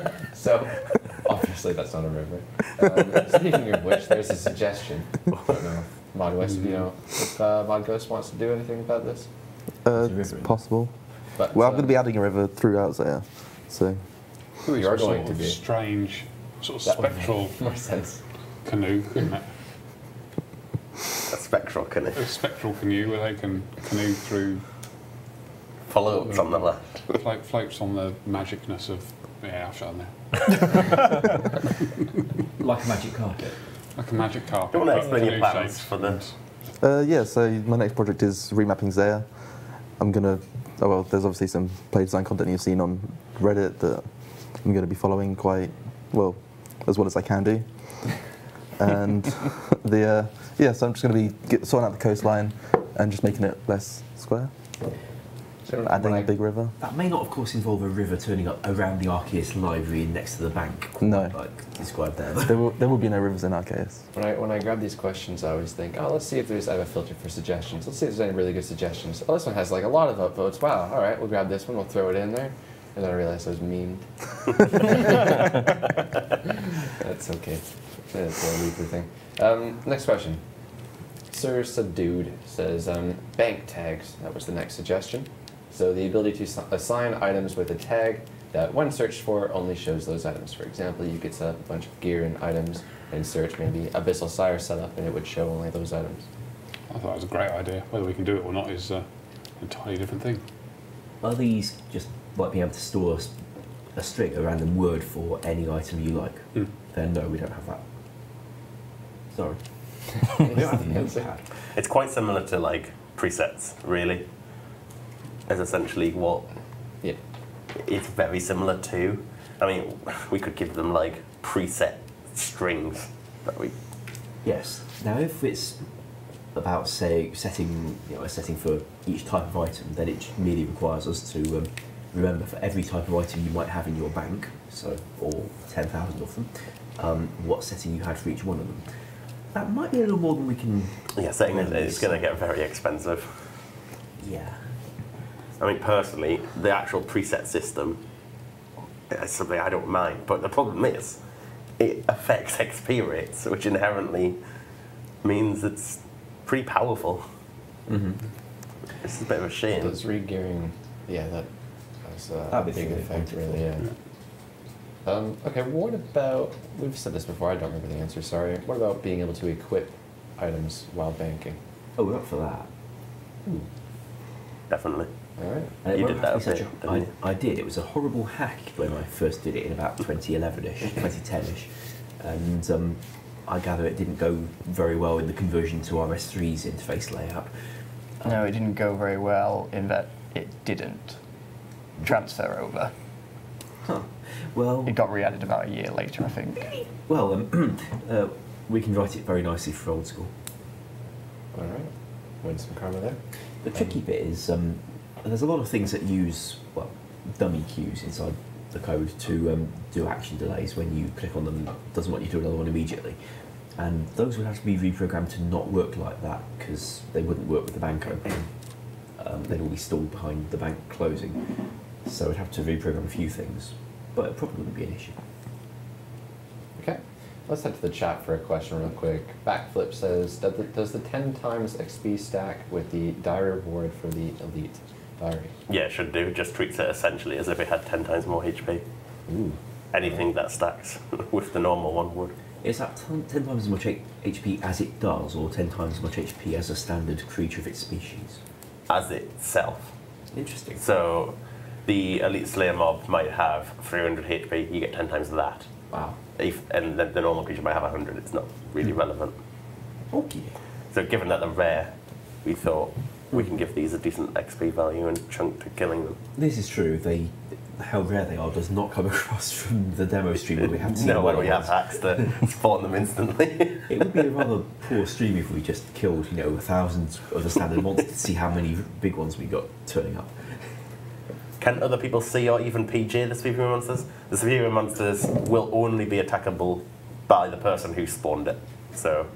not? So, obviously that's not a river. Speaking of which, there's a suggestion. I don't know if Mod West, if Mod Ghost wants to do anything about this. It's possible. But, Well, I'm going to be adding a river throughout Zaya, so... who you are going to be. Strange, sort of That would spectral make more sense. canoe, isn't it? A spectral canoe. A spectral canoe where they can canoe through, Floats on the left. floats on the magicness of, yeah, I'll shut there. Like a magic carpet. Like a magic carpet. Do you want to but explain your canoe plans shaped for the... and- yeah, so my next project is remapping Zaya. I'm going to... Oh, well, there's obviously some play design content you've seen on Reddit that I'm going to be following quite well, as well as I can do. And so I'm just going to be sorting out the coastline and just making it less square. So Adding a big river. That may not, of course, involve a river turning up around the Arceus library next to the bank. No. Like described there. There will be no rivers in Arceus. When I grab these questions, I always think, oh, let's see if I have a filter for suggestions. Let's see if there's any really good suggestions. Oh, this one has like a lot of upvotes. Wow, all right, we'll grab this one, we'll throw it in there. And then I realized I was memed. That's okay. That's a Reaper thing. Next question. Sir Subdued says, bank tags. That was the next suggestion. So the ability to assign items with a tag that when searched for only shows those items. For example, you could set up a bunch of gear and items and search maybe Abyssal Sire setup and it would show only those items. I thought it was a great idea. Whether we can do it or not is an entirely different thing. Are these just like being able to store a string, a random word for any item you like? Then no, we don't have that. Sorry. We don't have the notepad. It's quite similar to like presets, really. Is essentially what it's very similar to. I mean, we could give them like preset strings that we. Yes. Now, if it's about say setting, a setting for each type of item, then it merely requires us to remember for every type of item you might have in your bank, so or 10,000 of them, what setting you had for each one of them. That might be a little more than we can. Yeah, setting it's going to get very expensive. Yeah. I mean, personally, the actual preset system is something I don't mind, but the problem is it affects XP rates, which inherently means it's pretty powerful. It's a bit of a shame. Those re-gearing, that's a big effect, really, yeah. Okay, what about, we've said this before, I don't remember the answer, sorry. What about being able to equip items while banking? Oh, we're up for that. Definitely. All right. You did that, didn't you? I did. It was a horrible hack when I first did it in about 2011-ish, 2010-ish. And I gather it didn't go very well in the conversion to RS3's interface layout. No, it didn't go very well in that it didn't transfer over. Huh. Well, It got re-added about a year later, I think. well, we can write it very nicely for Old School. All right. Win some karma there. The tricky bit is there's a lot of things that use, well, dummy queues inside the code to do action delays when you click on them. It doesn't want you to do another one immediately. And those would have to be reprogrammed to not work like that because they wouldn't work with the bank opening. They'd all be stalled behind the bank closing. So we'd have to reprogram a few things, but it probably wouldn't be an issue. Okay. Let's head to the chat for a question real quick. Backflip says, does the 10 times XP stack with the diary reward for the elite diary? Yeah, it should do. It just treats it essentially as if it had 10 times more HP. Ooh. Anything that stacks with the normal one would. Is that 10 times as much HP as it does, or 10 times as much HP as a standard creature of its species? As itself. Interesting. So the Elite Slayer mob might have 300 HP, you get 10 times that. Wow. And the normal creature might have 100, it's not really relevant. Okay. So given that they're rare, we thought we can give these a decent XP value and chunk to killing them. This is true. How rare they are does not come across from the demo stream where we have to see No, when we have hacks to spawn them instantly. It would be a rather poor stream if we just killed, 1,000 of the standard monsters to see how many big ones we got turning up. Can other people see or even PG the superior monsters? The superior monsters will only be attackable by the person who spawned it. So,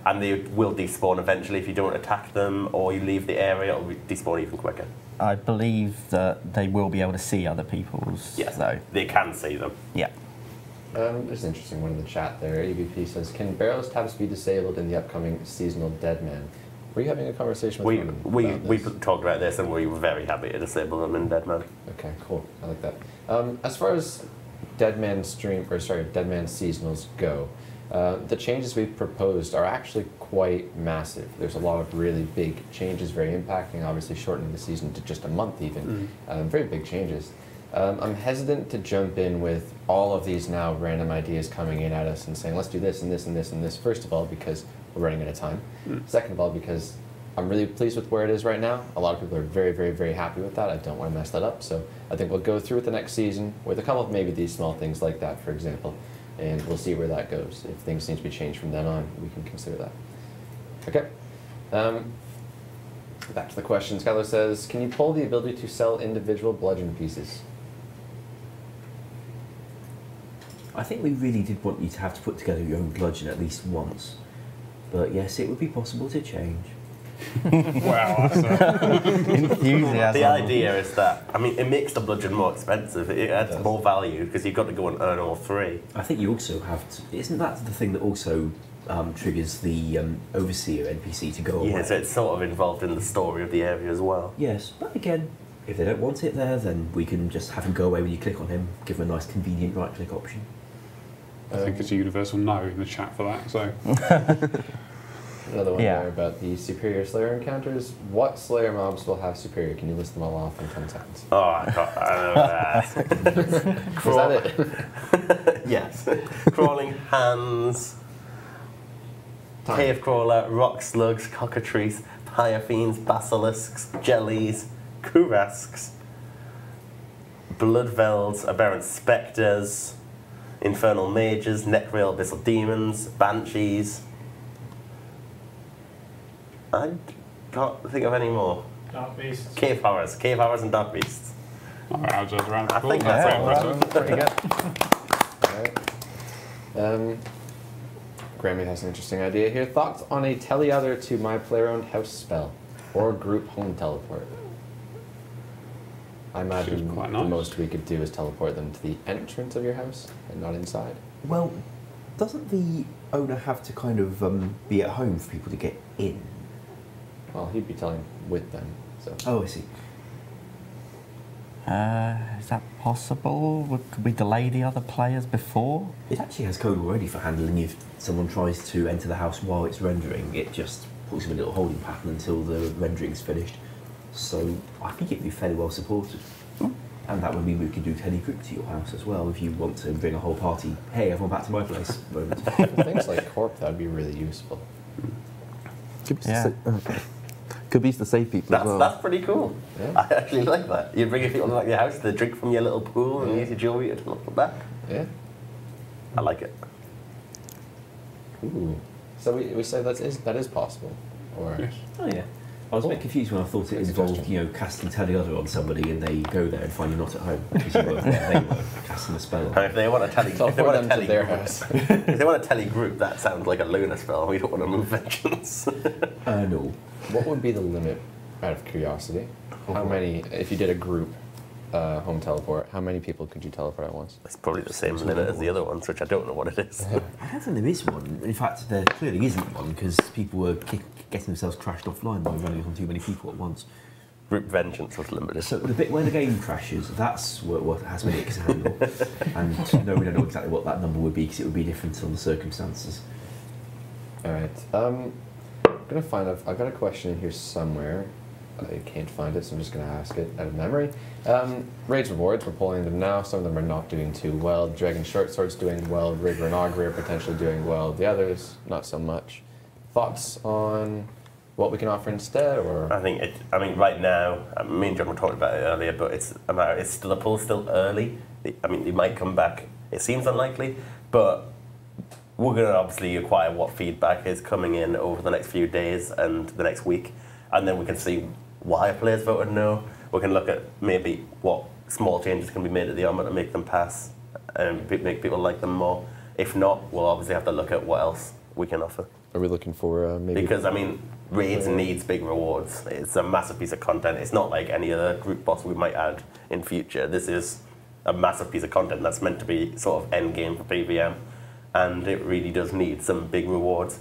and they will despawn eventually if you don't attack them or you leave the area, it'll despawn even quicker. I believe that they will be able to see other people's, Yes, though. they can see them. Yeah. There's an interesting one in the chat there. EVP says, can barrels tabs be disabled in the upcoming seasonal Deadman? Were you having a conversation with them about we this? talked about this and we were very happy to disable them in Deadman. Okay, cool. I like that. As far as Deadman seasonals go, the changes we've proposed are actually quite massive. There's a lot of really big changes, very impacting, obviously shortening the season to just a month even. Very big changes. I'm hesitant to jump in with all of these now random ideas coming in at us and saying, let's do this and this and this and this. First of all, because we're running out of time. Second of all, because I'm really pleased with where it is right now. A lot of people are very, very, very happy with that. I don't want to mess that up. So I think we'll go through with the next season with a couple of maybe these small things like that, for example. and we'll see where that goes. If things need to be changed from then on, we can consider that. Okay. Back to the question. Skylar says, can you pull the ability to sell individual bludgeon pieces? I think we really did want you to have to put together your own bludgeon at least once. But yes, it would be possible to change. Wow, Enthusiasm. The idea is that, I mean, it makes the bludgeon more expensive. It adds more value because you've got to go and earn all three. I think you also have to... Isn't that the thing that also triggers the overseer NPC to go away? Yeah, so it's sort of involved in the story of the area as well. Yes, but again, if they don't want it there, then we can just have him go away when you click on him, give him a nice convenient right-click option. I think it's a universal no in the chat for that. So Another one Yeah. there about the superior Slayer encounters. What Slayer mobs will have superior? Can you list them all off in 10 seconds? Oh, I know that. Was that it? Yes. Crawling hands, Time. cave crawler, rock slugs, cockatrices, pyrofiends, basilisks, jellies, kurasks, bloodvelds, aberrant spectres, infernal mages, necrail abyssal demons, banshees. I can't think of any more. Dark Beasts. Cave horrors and dark beasts. I'll just round I of think applause. that's Very right. impressive. Alright. Grammy has an interesting idea here. Thoughts on a tele-other to my player-owned house spell or group home teleport? I imagine Seems quite the nice. most we could do is teleport them to the entrance of your house and not inside. Well, doesn't the owner have to kind of be at home for people to get in? Well, he'd be telling with them, so. Oh, I see. Is that possible? Could we delay the other players before? It actually has code already for handling if someone tries to enter the house while it's rendering. It just puts them in a little holding pattern until the rendering's finished. So I think it'd be fairly well supported. And that would mean we could do telegroup to your house as well if you want to bring a whole party. Hey, everyone back to my place. moment. Things like Corp, that'd be really useful. Could be, Yeah. could be used to save people as well. That's pretty cool. Yeah. I actually like that. You bring people to like your house, they drink from your little pool and use your jewelry to look back. Yeah. I like it. Ooh. So we say that is possible, or Yes. Oh yeah. I was a bit confused when I thought it Good involved, suggestion. casting Teleother on somebody and they go there and find you're not at home because you were there, they were casting a spell on. And if they want to teleport them to their house. if they want a tele group, that sounds like a lunar spell. We don't want to move vengeance. No. What would be the limit, out of curiosity? How many, if you did a group home teleport, how many people could you teleport at once? It's probably the same limit as the other ones, which I don't know what it is. I don't think there is one. In fact, there clearly isn't one because people were getting themselves crashed offline by running on too many people at once. Group vengeance was limited. So the bit where the game crashes, that's what has been Nick's handle. And no, we don't know exactly what that number would be because it would be different on the circumstances. All right. I'm gonna find. I've got a question in here somewhere. I can't find it, so I'm just gonna ask it out of memory. Raids rewards. We're pulling them now. Some of them are not doing too well. Dragon Short Sword's doing well. Rigor and Augury are potentially doing well. The others, not so much. Thoughts on what we can offer instead, or I think right now, me and John were talking about it earlier, but it's still a pull, still early. I mean, it might come back. It seems unlikely, but we're going to obviously acquire what feedback is coming in over the next few days and the next week, and then we can see why players voted no. We can look at maybe what small changes can be made at the armor to make them pass and make people like them more. If not, we'll obviously have to look at what else we can offer. are we looking for maybe? Because, I mean, Raids needs big rewards. It's a massive piece of content. It's not like any other group boss we might add in future. This is a massive piece of content that's meant to be sort of end game for PVM. And it really does need some big rewards.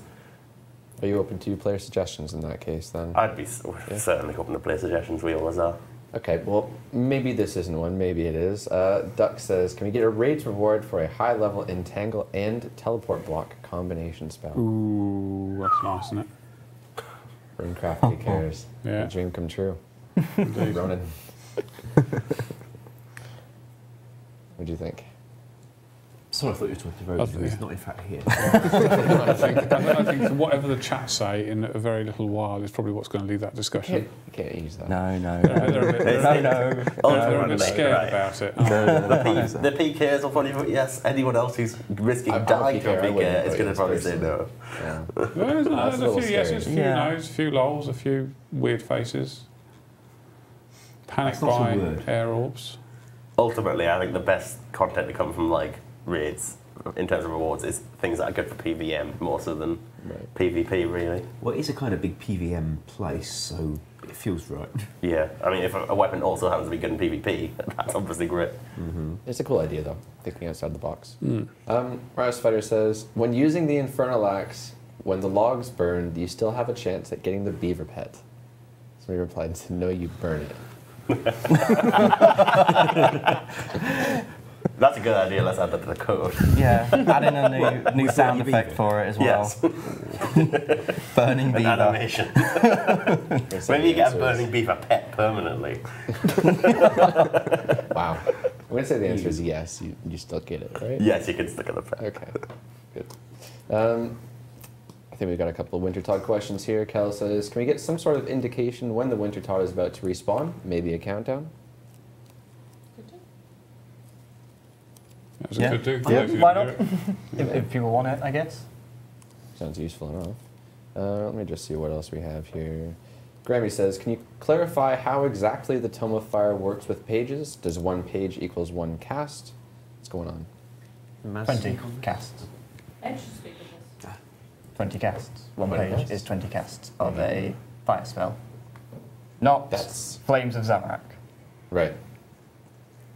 Are you open to player suggestions in that case then? I'd be certainly open to play suggestions. We always are. Okay, well, maybe this isn't one, maybe it is. Duck says, can we get a raids reward for a high-level entangle and teleport block combination spell? Ooh, that's nice, isn't it? Runecraft, who cares? Yeah. A dream come true. Indeed. Ronan. What do you think? Sorry, I thought you were talking to Rose, who is not in fact here. I think whatever the chat say in a very little while is probably what's going to lead that discussion. You can't use that. No, no. They're a bit, they're a bit Mate, scared right. about it. The PKs will probably vote yes. Anyone else who's risking I'm dying for a PK, I PK wouldn't is vote going to yes probably say personally. no. Yeah. There's That's a a little few yeses, a few scary. no's, a few lols, a few weird faces. Panic That's not a buy, word. air orbs. Ultimately, I think the best content to come from like raids in terms of rewards is things that are good for PVM more so than Right. PvP, really. Well, it is a kind of big PVM place, so it feels right. Yeah, I mean, if a weapon also happens to be good in PvP, that's obviously great. It's a cool idea, though, thinking outside the box. Mm. Rise Fighter says, when using the Infernal Axe, when the logs burn, do you still have a chance at getting the beaver pet? Somebody replied to, no, you burn it. That's a good idea. Let's add that to the code. Yeah, add in a new sound Beaver. effect for it as well. Yes, Burning an beaver. animation. Maybe you get a burning beaver pet permanently. Wow. I'm going to say the answer is yes, you still get it, right? Yes, you can stick on the pet. Okay, good. I think we've got a couple of Wintertod questions here. Kel says, can we get some sort of indication when the Wintertod is about to respawn? Maybe a countdown? That was Yeah. a good do. Yeah, Those who why didn't not? do it. If people want it, I guess. Sounds useful enough. Let me just see what else we have here. Grammy says, can you clarify how exactly the Tome of Fire works with pages? Does one page equals one cast? What's going on? 20 casts. Ed should speak with us. 20 casts. One 20 page casts? is 20 casts of a fire spell. Not That's- Flames of Zamorak. Right.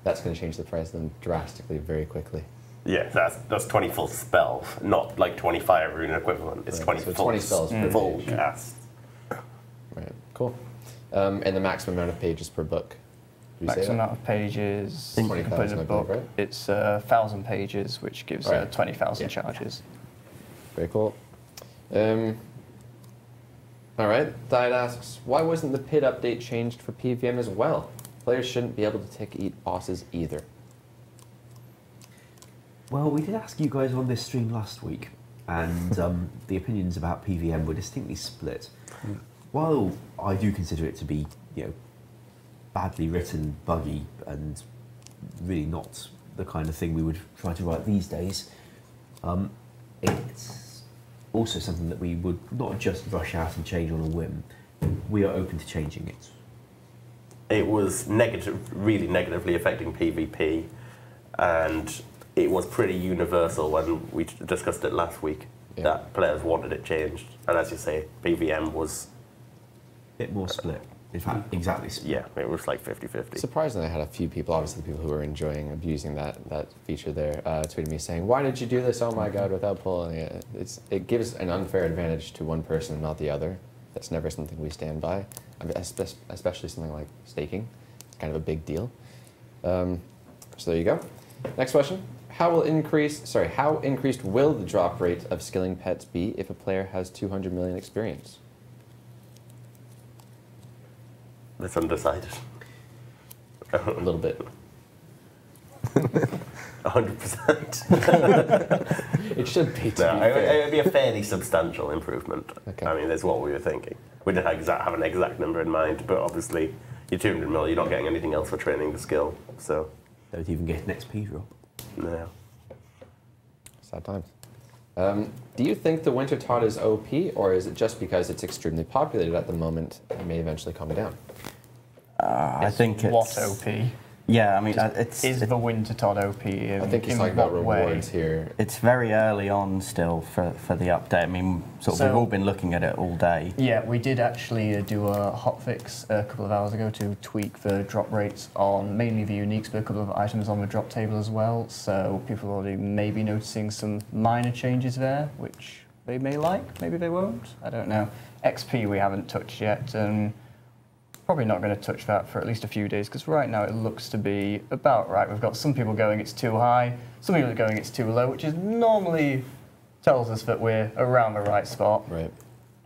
That's going to change the price then drastically very quickly. Yeah, that's 20 full spells, not like 20 fire rune equivalent. It's Right, 20 so full 20 spells per full page. cast. Right, cool. And the maximum amount of pages per book? Did we say Maximum that? amount of pages Think you can put 20,000, in a I believe, book. right? It's 1,000 pages, which gives Right. 20,000 Yeah. charges. Very cool. All right, Diet asks, why wasn't the PID update changed for PVM as well? Players shouldn't be able to eat bosses either. Well, we did ask you guys on this stream last week, and the opinions about PVM were distinctly split. While I do consider it to be, badly written, buggy, and really not the kind of thing we would try to write these days, it's also something that we would not just rush out and change on a whim. We are open to changing it. It was really negatively affecting PvP, and it was pretty universal when we discussed it last week, Yeah. that players wanted it changed. And as you say, PVM was, A bit more split. In fact, exactly split. yeah, it was like 50-50. Surprisingly, I had a few people, obviously the people who were enjoying abusing that feature there, tweeted me saying, why did you do this, oh my god, without pulling it? It gives an unfair advantage to one person and not the other. That's never something we stand by, especially something like staking. It's kind of a big deal. So there you go. Next question. How increased will the drop rate of skilling pets be if a player has 200 million experience? It's undecided. A little bit. 100%. It should be, to No, be fair. it would be a fairly substantial improvement. Okay. I mean, that's what we were thinking. We didn't have an exact number in mind, but obviously, you're 200 mil, you're not getting anything else for training the skill. So, Don't even get an XP drop. no. Sad times. Do you think the Winter Tod is OP, or is it just because it's extremely populated at the moment and may eventually calm down? I think it's... What OP? Yeah, I mean, it's... Is the Winter Tod OP? I think he's talking about rewards here. It's very early on still for the update. I mean, we've all been looking at it all day. Yeah, we did actually do a hotfix a couple of hours ago to tweak the drop rates on mainly the uniques, but a couple of items on the drop table as well. So people are already maybe noticing some minor changes there, which they may like, maybe they won't. I don't know. XP we haven't touched yet, and probably not going to touch that for at least a few days, because right now it looks to be about right. We've got some people going it's too high, some people are going it's too low, which is normally tells us that we're around the right spot. Right.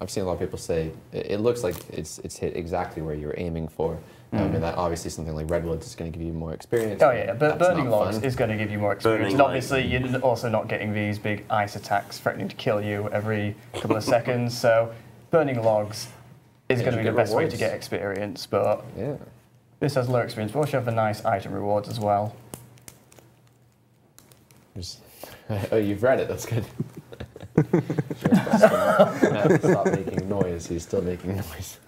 I've seen a lot of people say it looks like it's hit exactly where you're aiming for. I mean, that obviously something like Redwoods is going to give you more experience. Oh yeah, but that's burning not logs fun. is going to give you more experience. Burning And obviously, you're also not getting these big ice attacks threatening to kill you every couple of seconds. So burning logs is going to be you the get best way to rewards. get experience. But Yeah. this has low experience. But also have the nice item rewards as well. Oh, you've read it. That's good. Stop making noise. He's still making noise.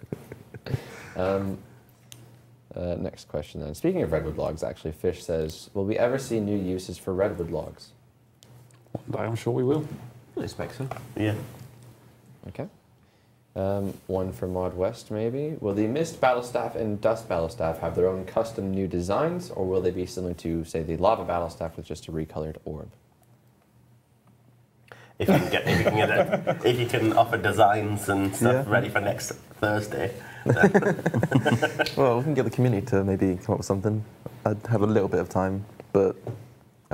Next question then. Speaking of redwood logs, actually, Fish says, will we ever see new uses for redwood logs? One day I'm sure we will. I expect so. Yeah. Okay. One for Mod West, maybe. Will the Mist Battlestaff and Dust Battlestaff have their own custom new designs, or will they be similar to, say, the Lava Battlestaff with just a recolored orb? If you can offer designs and stuff ready for next Thursday. Well, we can get the community to maybe come up with something. I'd have a little bit of time, but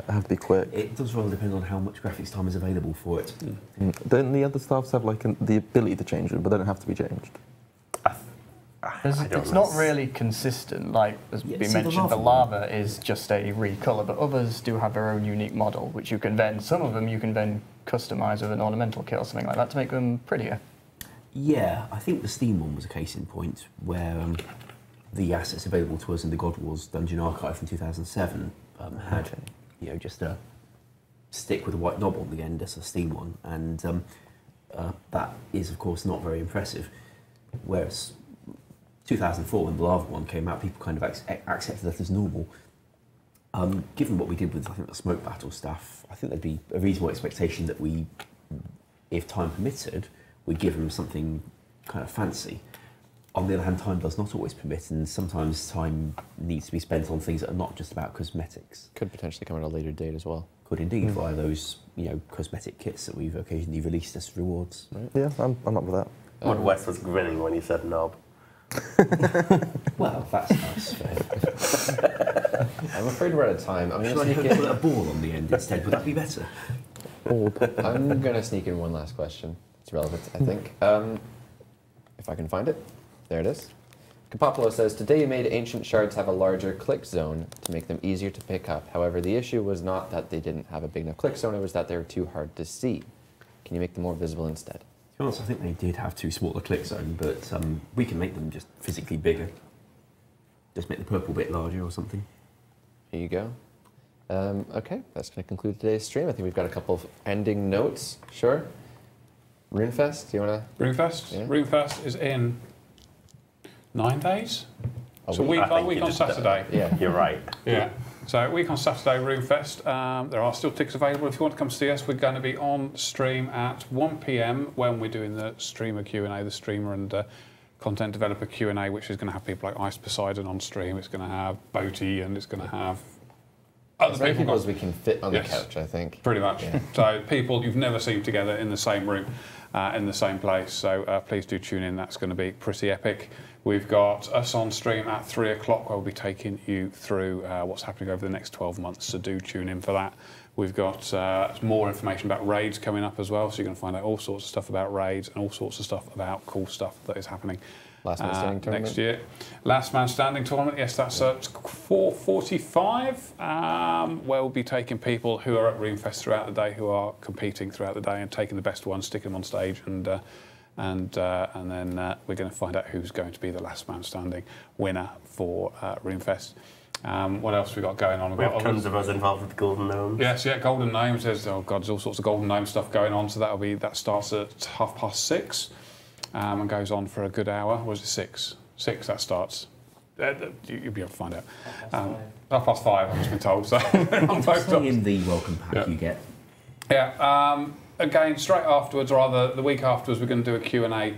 I have to be quick. It does rather depend on how much graphics time is available for it. Don't the other staffs have like the ability to change them, but they don't have to be changed? It's not really consistent, like as we mentioned, the lava is just a recolor, but others do have their own unique model, which you can then, some of them you can then customise with an ornamental kit or something like that to make them prettier. Yeah, I think the Steam one was a case in point where the assets available to us in the God Wars Dungeon Archive from 2007 had, you know, just a stick with a white knob on the end as a Steam one, and that is of course not very impressive. Whereas 2004, when the lava one came out, people kind of accepted that as normal. Given what we did with, I think, the smoke battle stuff, I think there'd be a reasonable expectation that we, if time permitted, we'd give them something kind of fancy. On the other hand, time does not always permit, and sometimes time needs to be spent on things that are not just about cosmetics. Could potentially come at a later date as well. Could indeed, via those, you know, cosmetic kits that we've occasionally released as rewards. Right. Yeah, I'm up with that. Mod West was grinning when you said knob. Well, that's nice for him. I'm afraid we're out of time. I'm Should going I to sneak put in. a ball on the end instead? Would that be better? I'm going to sneak in one last question. It's relevant, I think. If I can find it. There it is. Kapopolo says, today you made ancient shards have a larger click zone to make them easier to pick up. However, the issue was not that they didn't have a big enough click zone, it was that they were too hard to see. Can you make them more visible instead? To be honest, I think they did have too small a click zone, but we can make them just physically bigger. Just make the purple bit larger or something. Here you go. Okay, that's going to conclude today's stream. I think we've got a couple of ending notes. Sure. Runefest, do you want to? Runefest? Yeah. Runefest is in 9 days. So I think week you on just- Saturday. Yeah. You're right. Yeah. So week on Saturday, Runefest. There are still tickets available if you want to come see us. We're going to be on stream at 1 PM when we're doing the streamer Q&A, the streamer and content developer Q&A, which is going to have people like Ice Poseidon on stream. It's going to have Boaty, and it's going to have As many people as we can fit on Yes. the couch, I think. pretty much. Yeah. So people you've never seen together in the same room, in the same place. So please do tune in. That's going to be pretty epic. We've got us on stream at 3 o'clock where we'll be taking you through what's happening over the next 12 months. So do tune in for that. We've got more information about raids coming up as well. So you're going to find out all sorts of stuff about raids and all sorts of stuff about cool stuff that is happening. Last Man Standing tournament? Next year. Last Man Standing tournament, yes, that's at 4:45, where we'll be taking people who are at Runefest throughout the day, who are competing throughout the day, and taking the best ones, sticking them on stage, and then we're going to find out who's going to be the Last Man Standing winner for Runefest. What else we got going on? We have tons of us involved with Golden Gnomes. Yes, yeah, Golden Gnomes. There's all sorts of Golden Gnome stuff going on. So that starts at 6:30. And goes on for a good hour. Was it 6? 6 that starts. You'll be able to find out. 5:30, I've just been told. So I'm both Stay in the welcome pack you get. Yeah. Again, straight afterwards, or rather the week afterwards, we're going to do a Q&A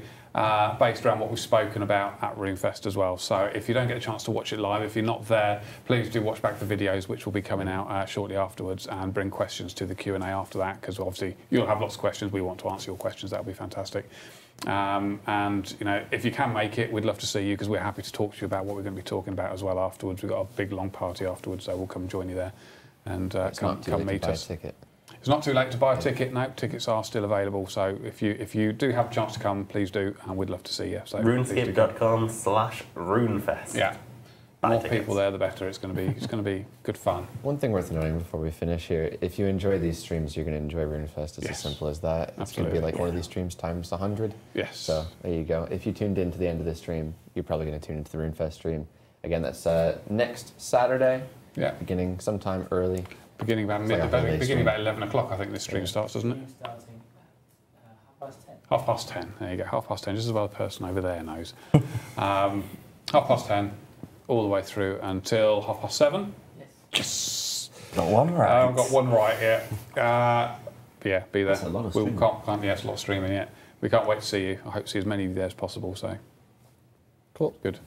based around what we've spoken about at Runefest as well. So if you don't get a chance to watch it live, if you're not there, please do watch back the videos, which will be coming out shortly afterwards, and bring questions to the Q&A after that, because obviously you'll have lots of questions. We want to answer your questions. That'll be fantastic. And you know, if you can make it, we'd love to see you, because we're happy to talk to you about what we're going to be talking about as well afterwards. We've got a big long party afterwards, so we'll come join you there and come meet us. It's not too late to buy a ticket. No, tickets are still available. So if you do have a chance to come, please do, and we'd love to see you. So RuneScape.com/RuneFest. Yeah. buy more tickets. people there, the better. It's going to be good fun. One thing worth noting before we finish here, if you enjoy these streams, you're going to enjoy RuneFest. It's Yes. as simple as that. It's going to be Absolutely. like one of these streams times 100. Yes. So there you go. If you tuned in to the end of this stream, you're probably going to tune into the RuneFest stream. Again, that's next Saturday, Yeah. beginning sometime early. Beginning about It's like a holiday beginning stream. about 11 o'clock. I think this stream starts, doesn't it? Starting half past 10. 10:30. There you go. 10:30. Just as well the person over there knows. 10:30, all the way through until 7:30. Yes. Yes. Got one right. I've got one right, yeah. Yeah, be there. That's a lot of We streaming. can't, yeah, it's a lot of streaming, yeah. We can't wait to see you. I hope to see as many of you there as possible, so. Cool. Good.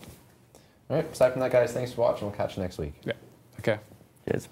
All right. Aside from that, guys, thanks for watching. We'll catch you next week. Yeah. Okay. Cheers.